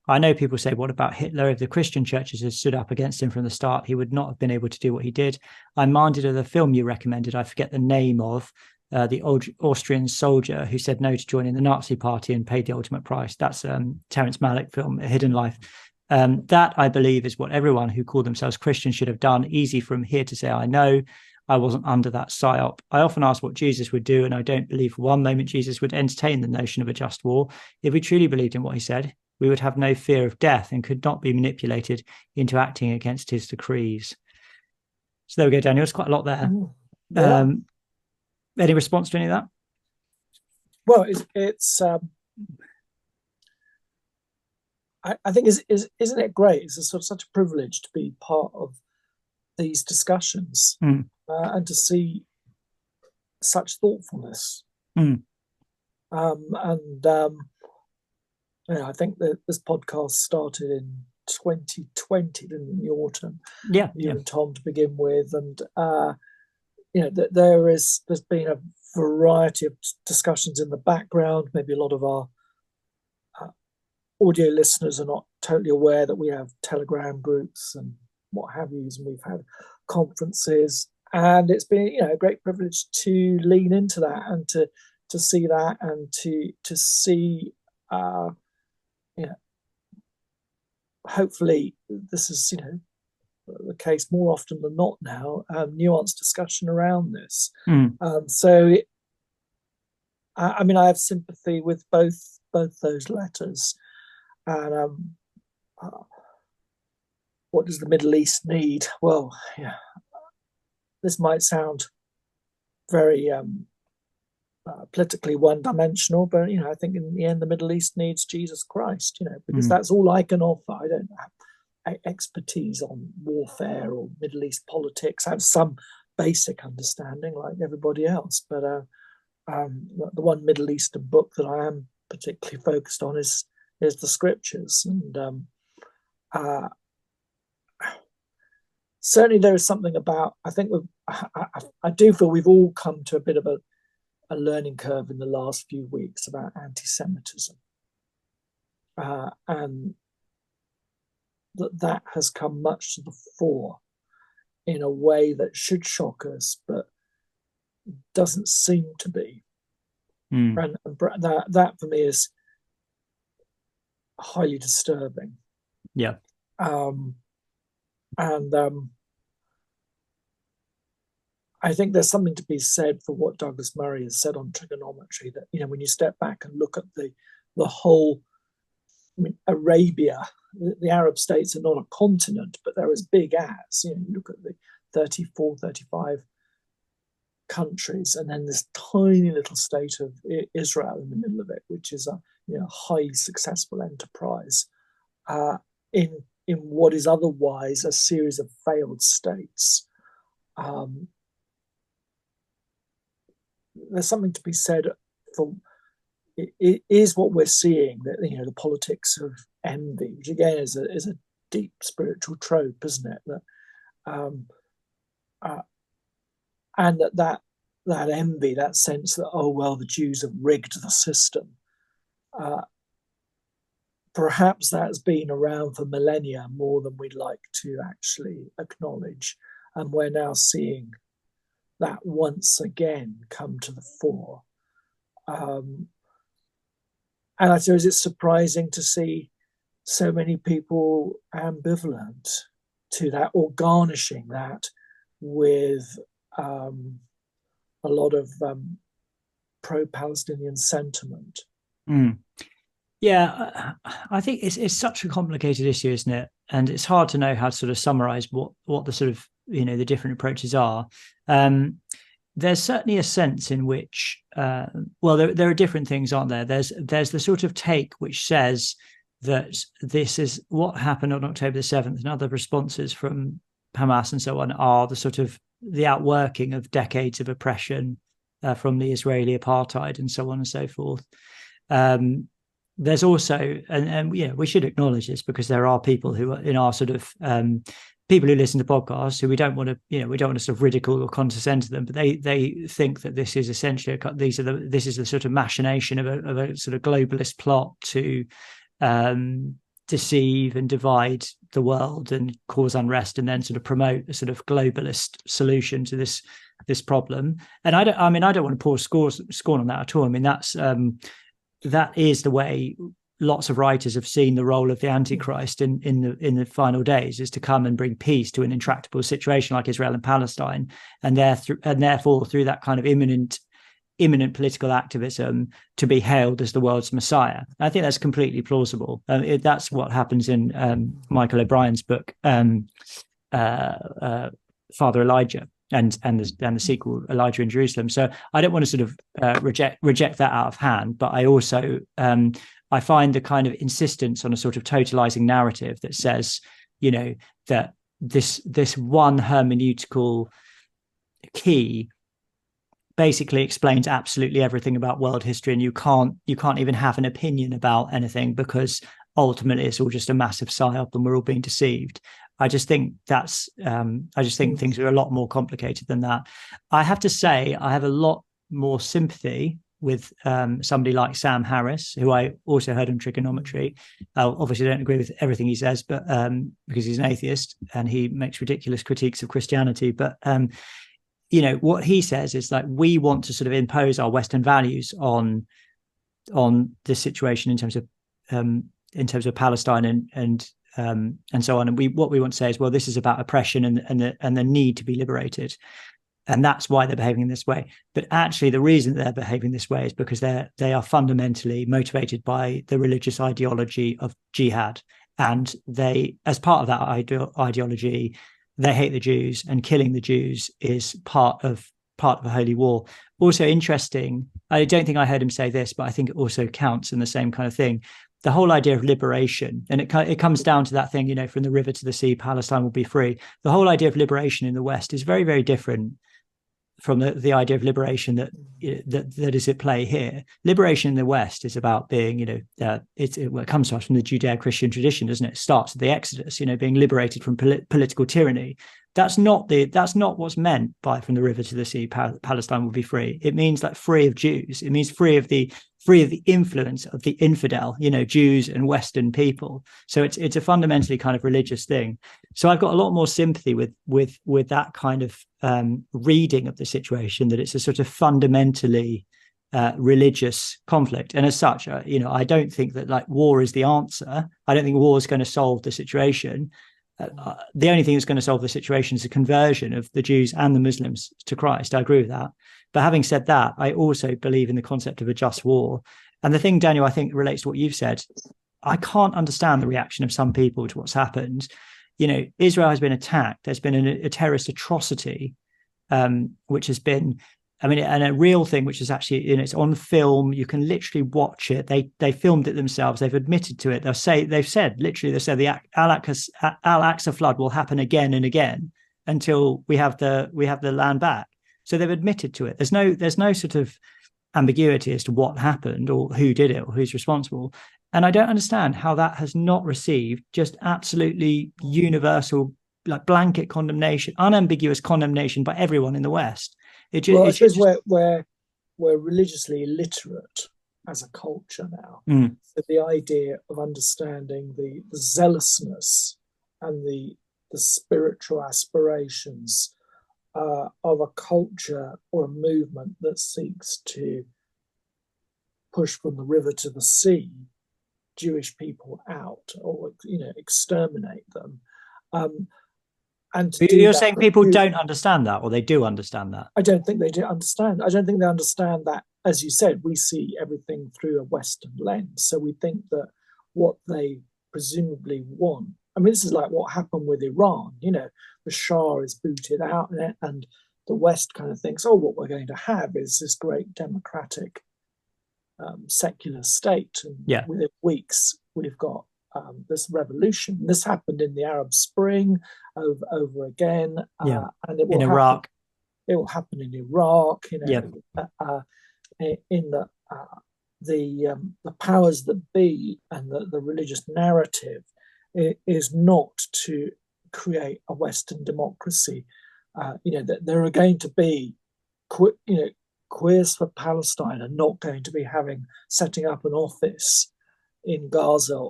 I know people say, what about Hitler? If the Christian churches had stood up against him from the start, he would not have been able to do what he did. I'm minded of the film you recommended, I forget the name of, the Austrian soldier who said no to joining the Nazi party and paid the ultimate price. That's Terence Malick film, A Hidden Life. That, I believe, is what everyone who called themselves Christian should have done. Easy from here to say, I know I wasn't under that psyop. I often ask what Jesus would do, and I don't believe for one moment Jesus would entertain the notion of a just war. If we truly believed in what he said, we would have no fear of death and could not be manipulated into acting against his decrees. So there we go, Daniel. There's quite a lot there. Yeah. Any response to any of that? Well, it's I think isn't it great? It's such a privilege to be part of these discussions and to see such thoughtfulness. I think that this podcast started in 2020, didn't it, in the autumn? Yeah, you and Tom to begin with, and there's been a variety of discussions in the background. Maybe a lot of our audio listeners are not totally aware that we have Telegram groups and what have you, and we've had conferences, and it's been a great privilege to lean into that and to see that and to see hopefully this is the case more often than not now, nuanced discussion around this. So I mean, I have sympathy with both those letters. And what does the Middle East need? Well, this might sound very politically one-dimensional, but I think in the end the Middle East needs Jesus Christ, because that's all I can offer. I don't have expertise on warfare or Middle East politics, have some basic understanding like everybody else. But the one Middle Eastern book that I am particularly focused on is the scriptures. And certainly there is something about, I think I do feel we've all come to a bit of a learning curve in the last few weeks about anti-Semitism. And that has come much to the fore in a way that should shock us, but doesn't seem to be. And that for me is highly disturbing. Yeah. I think there's something to be said for what Douglas Murray has said on trigonometry, that, you know, when you step back and look at the whole, I mean, Arabia, the Arab states are not a continent, but they're as big as, you know, you look at the 34, 35 countries, and then this tiny little state of Israel in the middle of it, which is a, you know, highly successful enterprise in what is otherwise a series of failed states. There's something to be said for it is what we're seeing, that, you know, the politics of envy, which again is a deep spiritual trope, isn't it? That and that envy, that sense that, oh well, the Jews have rigged the system. Perhaps that's been around for millennia more than we'd like to actually acknowledge, and we're now seeing that once again come to the fore. And I suppose it's surprising to see so many people ambivalent to that, or garnishing that with a lot of pro-Palestinian sentiment. Yeah, I think it's such a complicated issue, isn't it? And it's hard to know how to sort of summarize what the sort of, you know, the different approaches are. There's certainly a sense in which, well, there are different things, aren't there? There's the sort of take which says that this is what happened on October the 7th, and other responses from Hamas and so on are the sort of the outworking of decades of oppression from the Israeli apartheid and so on and so forth. There's also, and you know, we should acknowledge this, because there are people who are in our sort of people who listen to podcasts who we don't want to, you know, we don't want to sort of ridicule or condescend to them, but they think that this is essentially this is the sort of machination of a sort of globalist plot to deceive and divide the world and cause unrest, and then sort of promote a sort of globalist solution to this problem. And I don't want to pour scorn on that at all. I mean, that is the way lots of writers have seen the role of the Antichrist in the final days, is to come and bring peace to an intractable situation like Israel and Palestine, and therefore through that kind of imminent political activism to be hailed as the world's Messiah. I think that's completely plausible. That's what happens in Michael O'Brien's book, Father Elijah, and the sequel, Elijah in Jerusalem. So I don't want to sort of reject that out of hand, but I also I find the kind of insistence on a sort of totalizing narrative that says, you know, that this one hermeneutical key basically explains absolutely everything about world history, and you can't even have an opinion about anything, because ultimately it's all just a massive psyop and we're all being deceived. I just think things are a lot more complicated than that. I have to say, I have a lot more sympathy with somebody like Sam Harris, who I also heard on trigonometry. Obviously, I don't agree with everything he says, but because he's an atheist and he makes ridiculous critiques of Christianity. But you know, what he says is like, we want to sort of impose our Western values on this situation in terms of Palestine and so on. And what we want to say is, well, this is about oppression and the need to be liberated. And that's why they're behaving in this way. But actually, the reason they're behaving this way is because they are fundamentally motivated by the religious ideology of jihad. And they, as part of that ideology, they hate the Jews, and killing the Jews is part of a holy war. Also interesting, I don't think I heard him say this, but I think it also counts in the same kind of thing. the whole idea of liberation, and it comes down to that thing, you know, from the river to the sea, Palestine will be free. The whole idea of liberation in the West is very, very different from the idea of liberation that is at play here. Liberation in the West is about being, you know, it comes to us from the Judeo-Christian tradition, doesn't it? It starts with the Exodus, you know, being liberated from political tyranny. That's not what's meant by from the river to the sea, Palestine will be free. It means like free of Jews. It means free of the influence of the infidel, you know, Jews and Western people. So it's a fundamentally kind of religious thing. So I've got a lot more sympathy with that kind of reading of the situation, that it's a sort of fundamentally religious conflict. And as such, you know, I don't think that like war is the answer. I don't think war is going to solve the situation. The only thing that's going to solve the situation is the conversion of the Jews and the Muslims to Christ. I agree with that. But having said that, I also believe in the concept of a just war. And the thing, Daniel, I think relates to what you've said. I can't understand the reaction of some people to what's happened. You know, Israel has been attacked. There's been a terrorist atrocity, which has been, I mean, and a real thing, which is actually, you know, it's on film. You can literally watch it. They filmed it themselves. They've admitted to it. They've said the Al-Aqsa flood will happen again and again until we have the land back. So they've admitted to it. There's no sort of ambiguity as to what happened or who did it or who's responsible. And I don't understand how that has not received just absolutely universal, like blanket condemnation, unambiguous condemnation by everyone in the West. I suppose we're religiously illiterate as a culture now. So the idea of understanding the zealousness and the spiritual aspirations of a culture or a movement that seeks to push from the river to the sea Jewish people out, or, you know, exterminate them. And you're saying people don't understand that, or they do understand that? I don't think they do understand. I don't think they understand that. As you said, we see everything through a Western lens. So we think that what they presumably want, I mean, this is like what happened with Iran. You know, the Shah is booted out and the West kind of thinks, oh, what we're going to have is this great democratic secular state. And within weeks, we've got this revolution. This happened in the Arab Spring over again. And it will in Iraq. It will happen in Iraq. You know, in the powers that be and the religious narrative is not to create a Western democracy. You know, that there are going to be, you know, Queers for Palestine are not going to be setting up an office in Gaza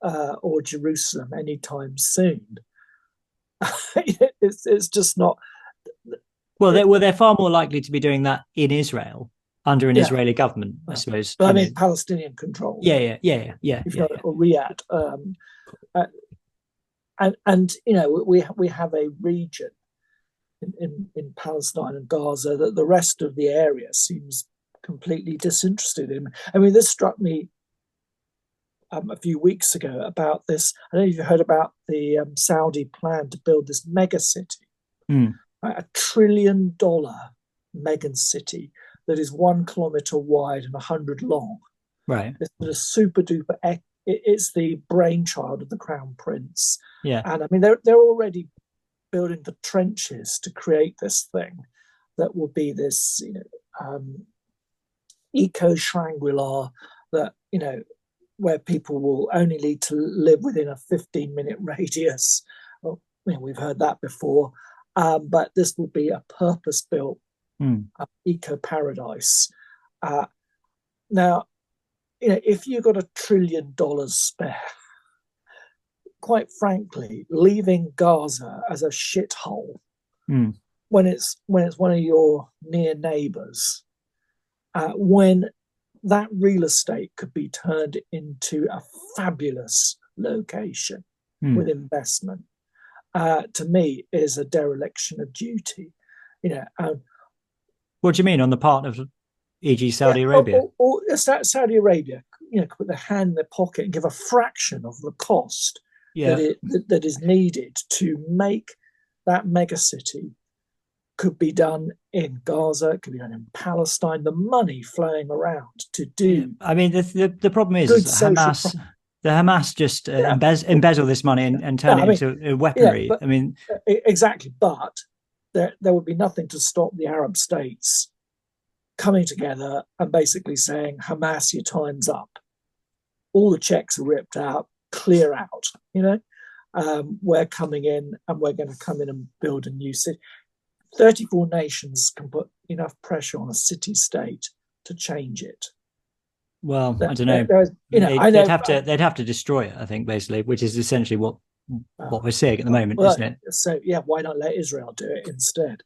or Jerusalem anytime soon. It's just not. Well, they're far more likely to be doing that in Israel under an Israeli government, I suppose. But I mean, Palestinian control. Yeah. Or Riyadh, and you know, we have a region in Palestine and Gaza that the rest of the area seems completely disinterested in. I mean, this struck me a few weeks ago about this. I don't know if you heard about the Saudi plan to build this mega city, $1 trillion mega city that is 1 kilometer wide and 100 long. Right. It's a super duper. It's the brainchild of the Crown Prince. Yeah. And I mean, they're already building the trenches to create this thing that will be this, you know, eco Shangri-La that, you know, where people will only need to live within a 15-minute radius. Well, you know, we've heard that before, but this will be a purpose-built eco paradise. Now, you know, if you've got $1 trillion spare, quite frankly, leaving Gaza as a shithole when it's one of your near neighbours, when that real estate could be turned into a fabulous location with investment, to me is a dereliction of duty. You know, what do you mean on the part of, e.g., Saudi Arabia? Or Saudi Arabia, you know, put their hand in their pocket and give a fraction of the cost that is needed to make that megacity could be done in Gaza, it could be done in Palestine. The money flowing around to do. I mean, the problem is that Hamas just embezzle this money and turn it into weaponry. I mean, exactly. But there would be nothing to stop the Arab states coming together and basically saying, Hamas, your time's up. All the checks are ripped out, clear out. We're coming in and we're going to come in and build a new city. 34 nations can put enough pressure on a city-state to change it. Well, I don't know. They'd have to destroy it, I think, basically, which is essentially what we're seeing at the moment, isn't it? So, why not let Israel do it instead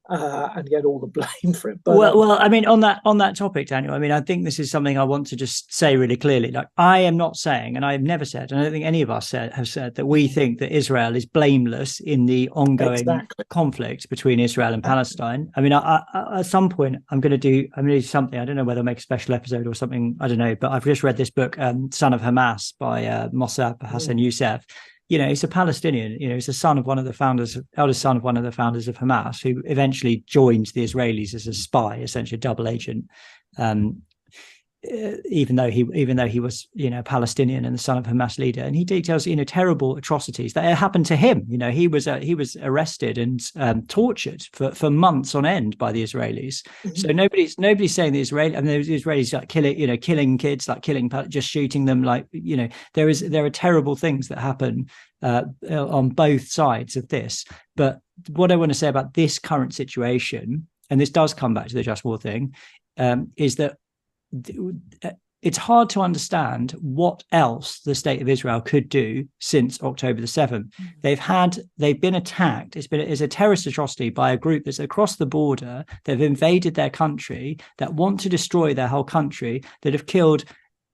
and get all the blame for it? But, well, I mean, on that topic, Daniel, I mean, I think this is something I want to just say really clearly. Like, I am not saying, and I have never said, and I don't think any of us have said, that we think that Israel is blameless in the ongoing conflict between Israel and Palestine. I mean, at some point, I'm going to do something. I don't know whether I'll make a special episode or something. I don't know. But I've just read this book, Son of Hamas by Mossab Hassan Youssef. He's a Palestinian. He's the son of one of the founders, eldest son of one of the founders of Hamas, who eventually joined the Israelis as a spy, essentially a double agent. Even though he was Palestinian and the son of a Hamas leader, and he details terrible atrocities that happened to him. He was arrested and tortured for months on end by the Israelis. Mm-hmm. So nobody's saying the Israelis like killing kids, like just shooting them, there are terrible things that happen on both sides of this. But what I want to say about this current situation, and this does come back to the just war thing, is that it's hard to understand what else the state of Israel could do since October the 7th. They've been attacked. It's a terrorist atrocity by a group that's across the border. They've invaded their country, that want to destroy their whole country, that have killed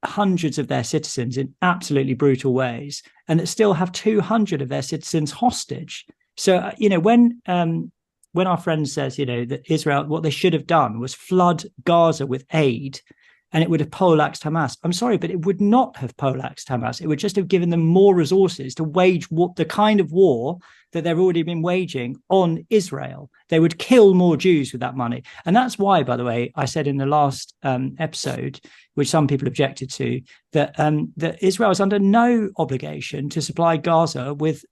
hundreds of their citizens in absolutely brutal ways, and that still have 200 of their citizens hostage. So, when our friend says, that Israel, what they should have done was flood Gaza with aid, and it would have poleaxed Hamas. I'm sorry, but it would not have poleaxed Hamas. It would just have given them more resources to wage the kind of war that they've already been waging on Israel. They would kill more Jews with that money. And that's why, by the way, I said in the last episode, which some people objected to, that Israel is under no obligation to supply Gaza with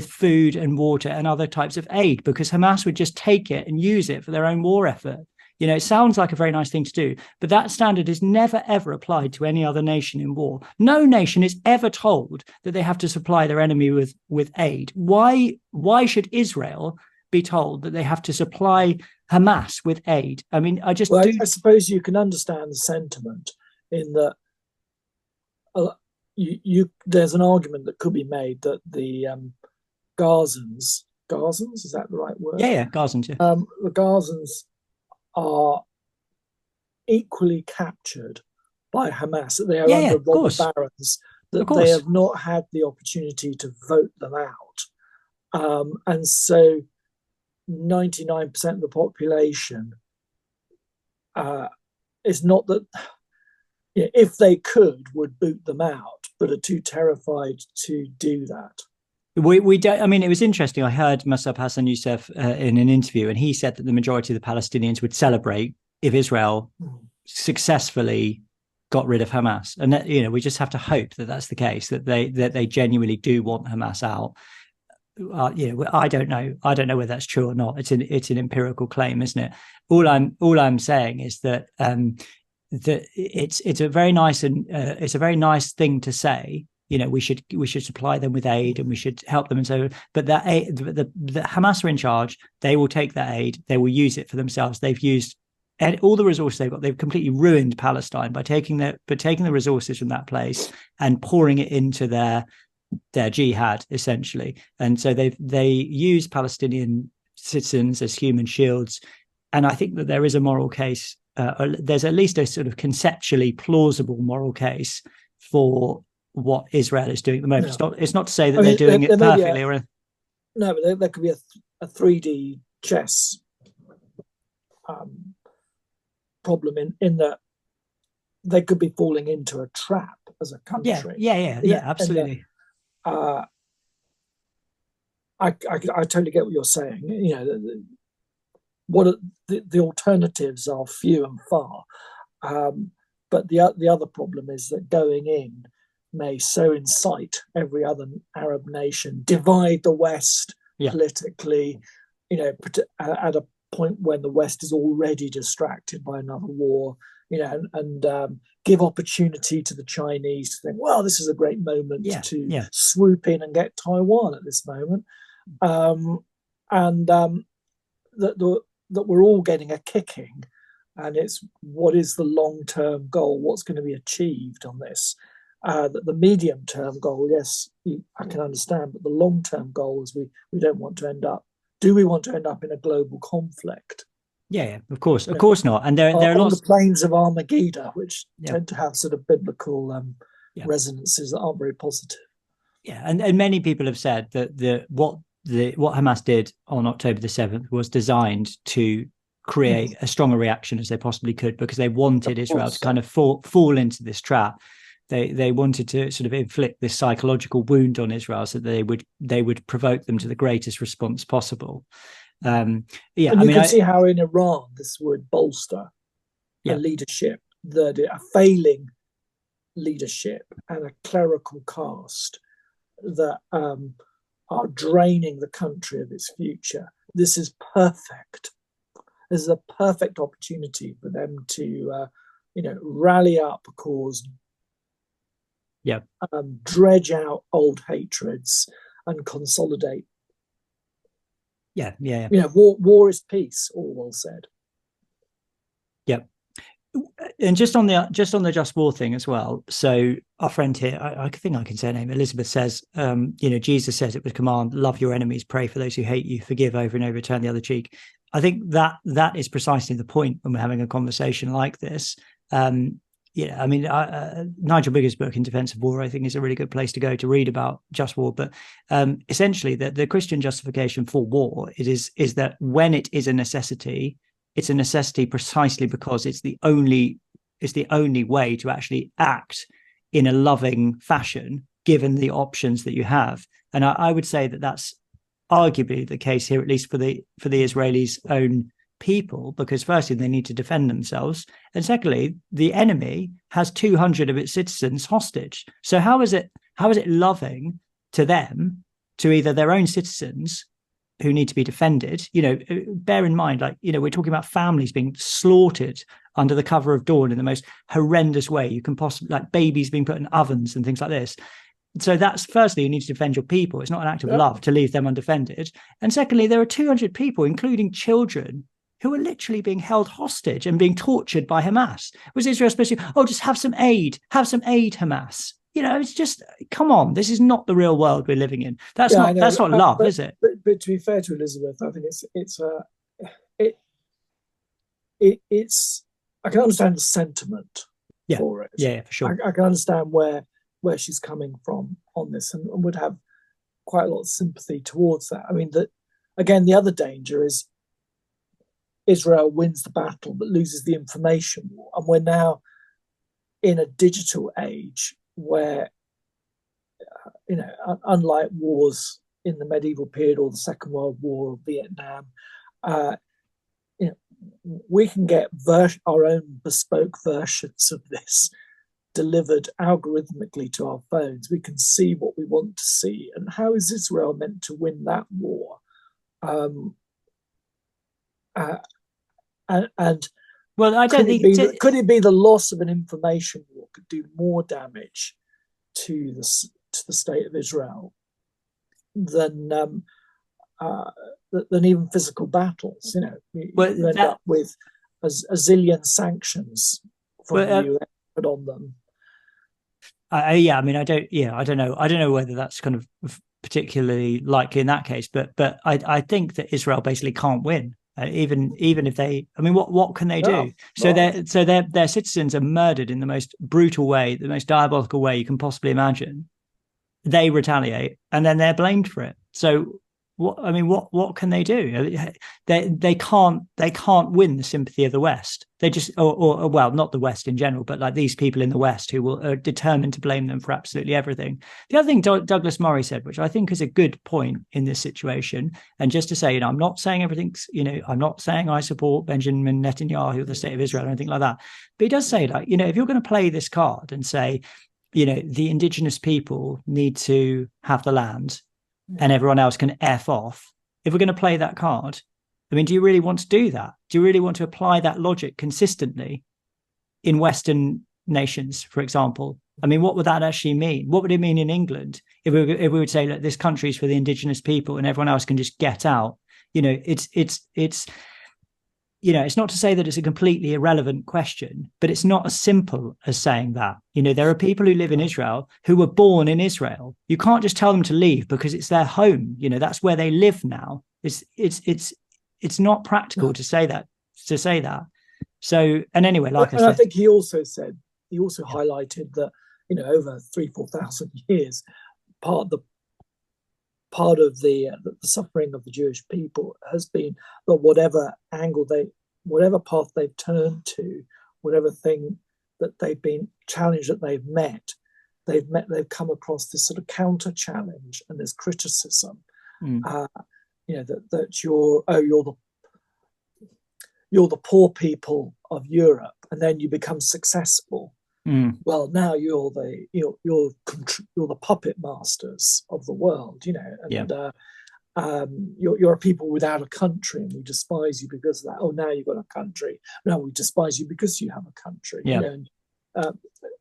food and water and other types of aid, because Hamas would just take it and use it for their own war effort. It sounds like a very nice thing to do, but that standard is never, ever applied to any other nation in war. No nation is ever told that they have to supply their enemy with aid. Why should Israel be told that they have to supply Hamas with aid? I mean, I suppose you can understand the sentiment in that there's an argument that could be made that the Gazans, is that the right word? Yeah, Gazans. Yeah. The Gazans are equally captured by Hamas, that they are under robber barons, that they have not had the opportunity to vote them out. And so 99% of the population is not that, if they could, would boot them out, but are too terrified to do that. We don't. I mean, it was interesting. I heard Mossab Hassan Youssef in an interview, and he said that the majority of the Palestinians would celebrate if Israel successfully got rid of Hamas. And that, we just have to hope that that's the case, that they genuinely do want Hamas out. I don't know. I don't know whether that's true or not. It's an empirical claim, isn't it? All I'm saying is that that it's a very nice it's a very nice thing to say. We should supply them with aid and we should help them. And so, but that aid, the Hamas are in charge. They will take that aid. They will use it for themselves. They've used all the resources they've got. They've completely ruined Palestine by taking the resources from that place and pouring it into their jihad, essentially. And so they use Palestinian citizens as human shields. And I think that there is a moral case. There's at least a sort of conceptually plausible moral case for what Israel is doing at the moment. No. It's not to say that they're doing it perfectly. No, but there could be a 3D chess problem in that they could be falling into a trap as a country. Yeah, absolutely. I totally get what you're saying. the alternatives are few and far. But the other problem is that going in may so incite every other Arab nation, divide the West politically, at a point when the West is already distracted by another war, and give opportunity to the Chinese to think, well, this is a great moment to swoop in and get Taiwan at this moment. That we're all getting a kicking, and it's what is the long-term goal, what's going to be achieved on this. The medium-term goal, yes, I can understand, but the long-term goal is we don't want to end up. Do we want to end up in a global conflict? Yeah, of course not. And there are on lots the plains of Armageddon, which tend to have sort of biblical resonances that aren't very positive. Yeah, and many people have said that what Hamas did on October the 7th was designed to create a stronger reaction as they possibly could, because they wanted Israel to kind of fall into this trap. They wanted to sort of inflict this psychological wound on Israel so that they would provoke them to the greatest response possible. And you can see how in Iran this would bolster a leadership, a failing leadership and a clerical caste that are draining the country of its future. This is perfect. This is a perfect opportunity for them to, rally up a cause, dredge out old hatreds and consolidate. War is peace, all well said. And just on the just war thing as well. So our friend here, I think I can say her name, Elizabeth, says, Jesus says it was command, love your enemies, pray for those who hate you, forgive over and over, turn the other cheek. I think that is precisely the point when we're having a conversation like this. Nigel Bigger's book In Defense of War, I think, is a really good place to go to read about just war. But essentially, the Christian justification for war is that when it is a necessity, it's a necessity precisely because it's the only way to actually act in a loving fashion, given the options that you have. And I would say that that's arguably the case here, at least for the Israelis' own people, because firstly, they need to defend themselves. And secondly, the enemy has 200 of its citizens hostage. So how is it loving to them, to either their own citizens who need to be defended? Bear in mind, we're talking about families being slaughtered under the cover of dawn in the most horrendous way you can possibly, like babies being put in ovens and things like this. So that's, firstly, you need to defend your people. It's not an act of love to leave them undefended. And secondly, there are 200 people, including children, who are literally being held hostage and being tortured by Hamas. Was Israel supposed to, just have some aid, Hamas? It's just, come on, this is not the real world we're living in. That's not love, is it? But to be fair to Elizabeth, I think it's I can understand the sentiment for it. Yeah, for sure. I can understand where she's coming from on this, and would have quite a lot of sympathy towards that. I mean, the other danger is Israel wins the battle but loses the information war, and we're now in a digital age where, unlike wars in the medieval period or the Second World War or Vietnam, we can get our own bespoke versions of this delivered algorithmically to our phones. We can see what we want to see. And how is Israel meant to win that war? Well, I don't think could it be the loss of an information war could do more damage to the state of Israel than even physical battles? You end up with a zillion sanctions from the US put on them. I don't know whether that's kind of particularly likely in that case, but I think that Israel basically can't win. Even if they, what can they do? Their citizens are murdered in the most brutal way, the most diabolical way you can possibly imagine. They retaliate, and then they're blamed for it. So what can they do? They can't win the sympathy of the West. They just, or well, not the West in general, but like these people in the West who are determined to blame them for absolutely everything. The other thing Douglas Murray said, which I think is a good point in this situation, and just to say, I'm not saying everything's, I'm not saying I support Benjamin Netanyahu or the state of Israel or anything like that, but he does say, like, if you're going to play this card and say, the indigenous people need to have the land and everyone else can F off. If we're going to play that card, do you really want to do that? Do you really want to apply that logic consistently in Western nations, for example? What would that actually mean? What would it mean in England if we would say, look, this country is for the indigenous people and everyone else can just get out? It's not to say that it's a completely irrelevant question, but it's not as simple as saying that. There are people who live in Israel who were born in Israel. You can't just tell them to leave because it's their home. That's where they live now. It's not practical to say that. So, and anyway, like I said, I think he also highlighted that, over 3,000-4,000 years, part of the suffering of the Jewish people has been that whatever path they've turned to, whatever thing that they've been challenged that they've come across this sort of counter challenge and this criticism. That you're the poor people of Europe, and then you become successful. Well, now you're the puppet masters of the world, and you're a people without a country, and we despise you because of that. Oh, now you've got a country. No, we despise you because you have a country.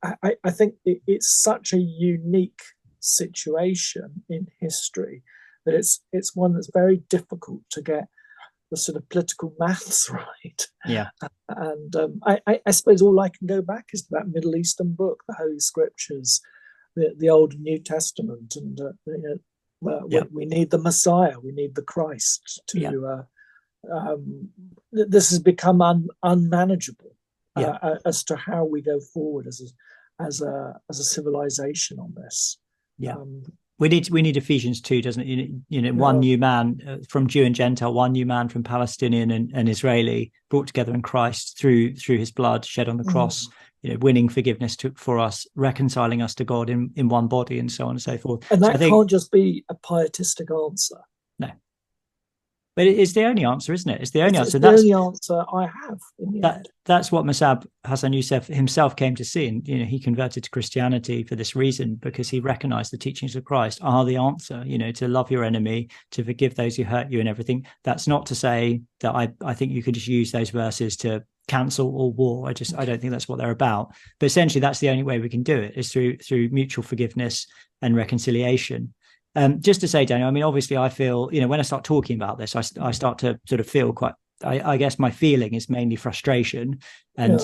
I think it's such a unique situation in history that it's one that's very difficult to get the sort of political maths right. And I suppose all I can go back is to that Middle Eastern book, the Holy Scriptures, the Old and New Testament, and we need the Messiah, we need the Christ to. This has become unmanageable as to how we go forward as a civilization on this. We need Ephesians 2, doesn't it? One new man from Jew and Gentile, one new man from Palestinian and Israeli, brought together in Christ through his blood shed on the cross, winning forgiveness for us, reconciling us to God in one body, and so on and so forth. And that can't just be a pietistic answer. No. But it's the only answer, isn't it? It's the only answer. It's the only answer I have. That's what Masab Hassan Youssef himself came to see. And, he converted to Christianity for this reason, because he recognized the teachings of Christ are the answer, to love your enemy, to forgive those who hurt you and everything. That's not to say that I think you could just use those verses to cancel all war. I don't think that's what they're about. But essentially, that's the only way we can do it, is through mutual forgiveness and reconciliation. Just to say, Daniel, obviously I feel, when I start talking about this, I start to sort of feel quite, I guess my feeling is mainly frustration. And,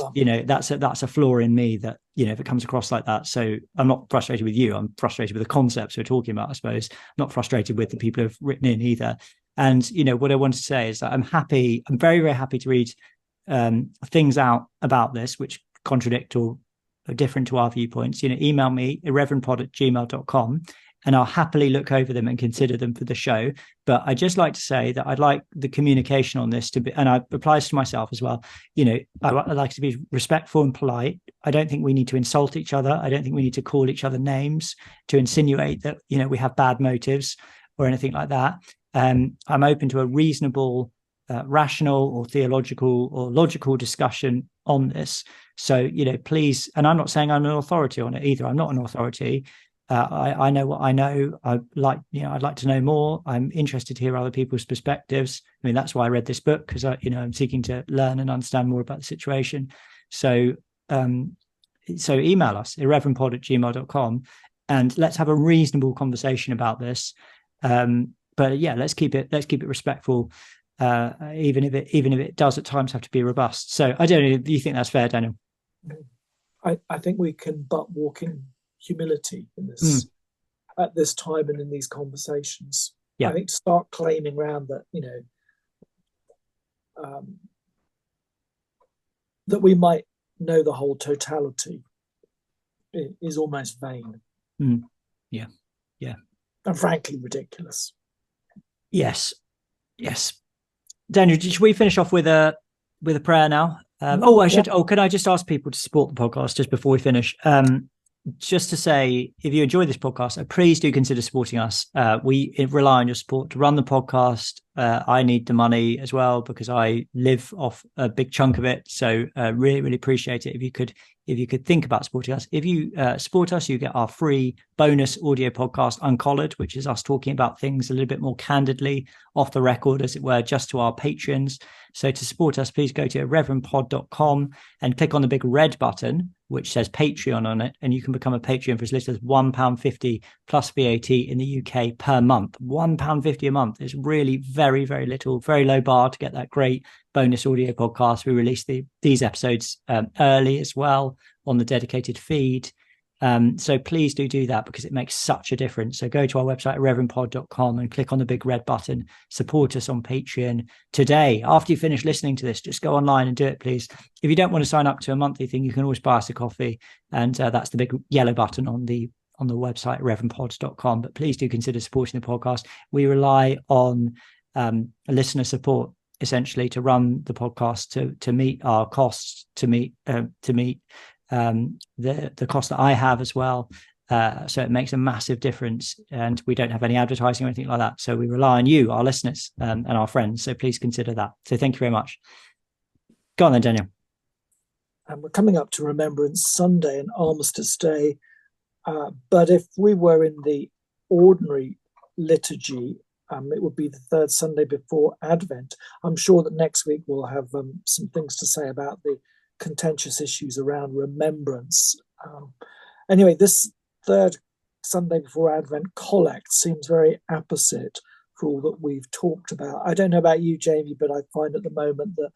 that's a flaw in me that, if it comes across like that. So I'm not frustrated with you. I'm frustrated with the concepts we're talking about, I suppose. Not frustrated with the people who have written in either. And, what I want to say is that I'm very, very happy to read things out about this, which contradict or are different to our viewpoints. Email me, irreverendpod@gmail.com. And I'll happily look over them and consider them for the show. But I just like to say that I'd like the communication on this to be, and it applies to myself as well. I'd like to be respectful and polite. I don't think we need to insult each other. I don't think we need to call each other names to insinuate that, we have bad motives or anything like that. I'm open to a reasonable, rational or theological or logical discussion on this. So, please, and I'm not saying I'm an authority on it either. I'm not an authority. I know what I know. I'd like to know more. I'm interested to hear other people's perspectives. That's why I read this book, because I'm seeking to learn and understand more about the situation. So email us, irreverendpod@gmail.com, and let's have a reasonable conversation about this. But let's keep it respectful, even if it does at times have to be robust. So I don't know. Do you think that's fair, Daniel? I think we can but walk in humility in this at this time and in these conversations. I think to start claiming around that that we might know the whole totality is almost vain. Yeah And frankly ridiculous. Yes. Daniel, should we finish off with a prayer now? Could I just ask people to support the podcast just before we finish? Just to say, if you enjoy this podcast, please do consider supporting us. We rely on your support to run the podcast. I need the money as well because I live off a big chunk of it. So really, really appreciate it if you could think about supporting us. If you support us, you get our free bonus audio podcast, Uncollared, which is us talking about things a little bit more candidly, off the record, as it were, just to our patrons. So to support us, please go to reverendpod.com and click on the big red button, which says Patreon on it, and you can become a Patreon for as little as £1.50 plus VAT in the UK per month. £1.50 a month is really very, very little, very low bar to get that great bonus audio podcast. We release these episodes early as well on the dedicated feed. So please do that because it makes such a difference. So go to our website, reverendpod.com, and click on the big red button. Support us on Patreon today. After you finish listening to this, just go online and do it, please. If you don't want to sign up to a monthly thing, you can always buy us a coffee. And that's the big yellow button on the website, reverendpods.com. But please do consider supporting the podcast. We rely on listener support, essentially, to run the podcast, to meet our costs, to meet the cost that I have as well. So it makes a massive difference, and we don't have any advertising or anything like that. So we rely on you, our listeners, and our friends. So please consider that. So thank you very much. Go on then, Daniel. And we're coming up to Remembrance Sunday and Armistice Day. But if we were in the ordinary liturgy, it would be the third Sunday before Advent. I'm sure that next week we'll have some things to say about the contentious issues around remembrance. Anyway, this third Sunday before Advent collect seems very apposite for all that we've talked about. I don't know about you, Jamie, but I find at the moment that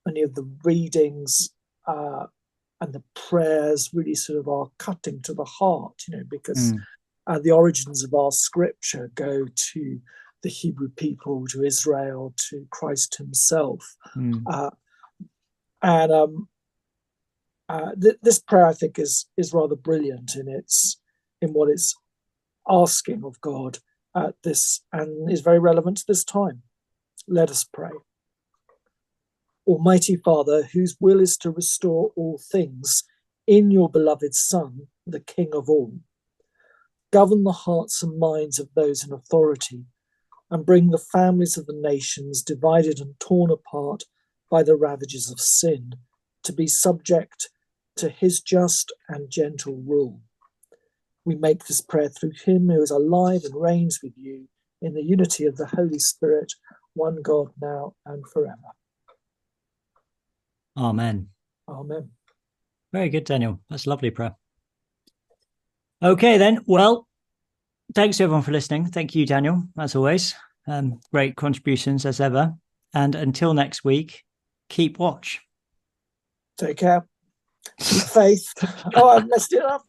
many of the readings and the prayers really sort of are cutting to the heart, because the origins of our scripture go to the Hebrew people, to Israel, to Christ himself. This prayer, I think, is rather brilliant in what it's asking of God at this, and is very relevant to this time. Let us pray. Almighty Father, whose will is to restore all things in your beloved Son, the King of all, govern the hearts and minds of those in authority, and bring the families of the nations divided and torn apart by the ravages of sin to be subject to his just and gentle rule. We make this prayer through him who is alive and reigns with you in the unity of the Holy Spirit, one God, now and forever. Amen. Amen. Very good, Daniel. That's a lovely prayer. Okay, then. Well, thanks everyone for listening. Thank you, Daniel, as always. Great contributions as ever. And until next week, keep watch. Take care. Keep faith. Oh, I've messed it up.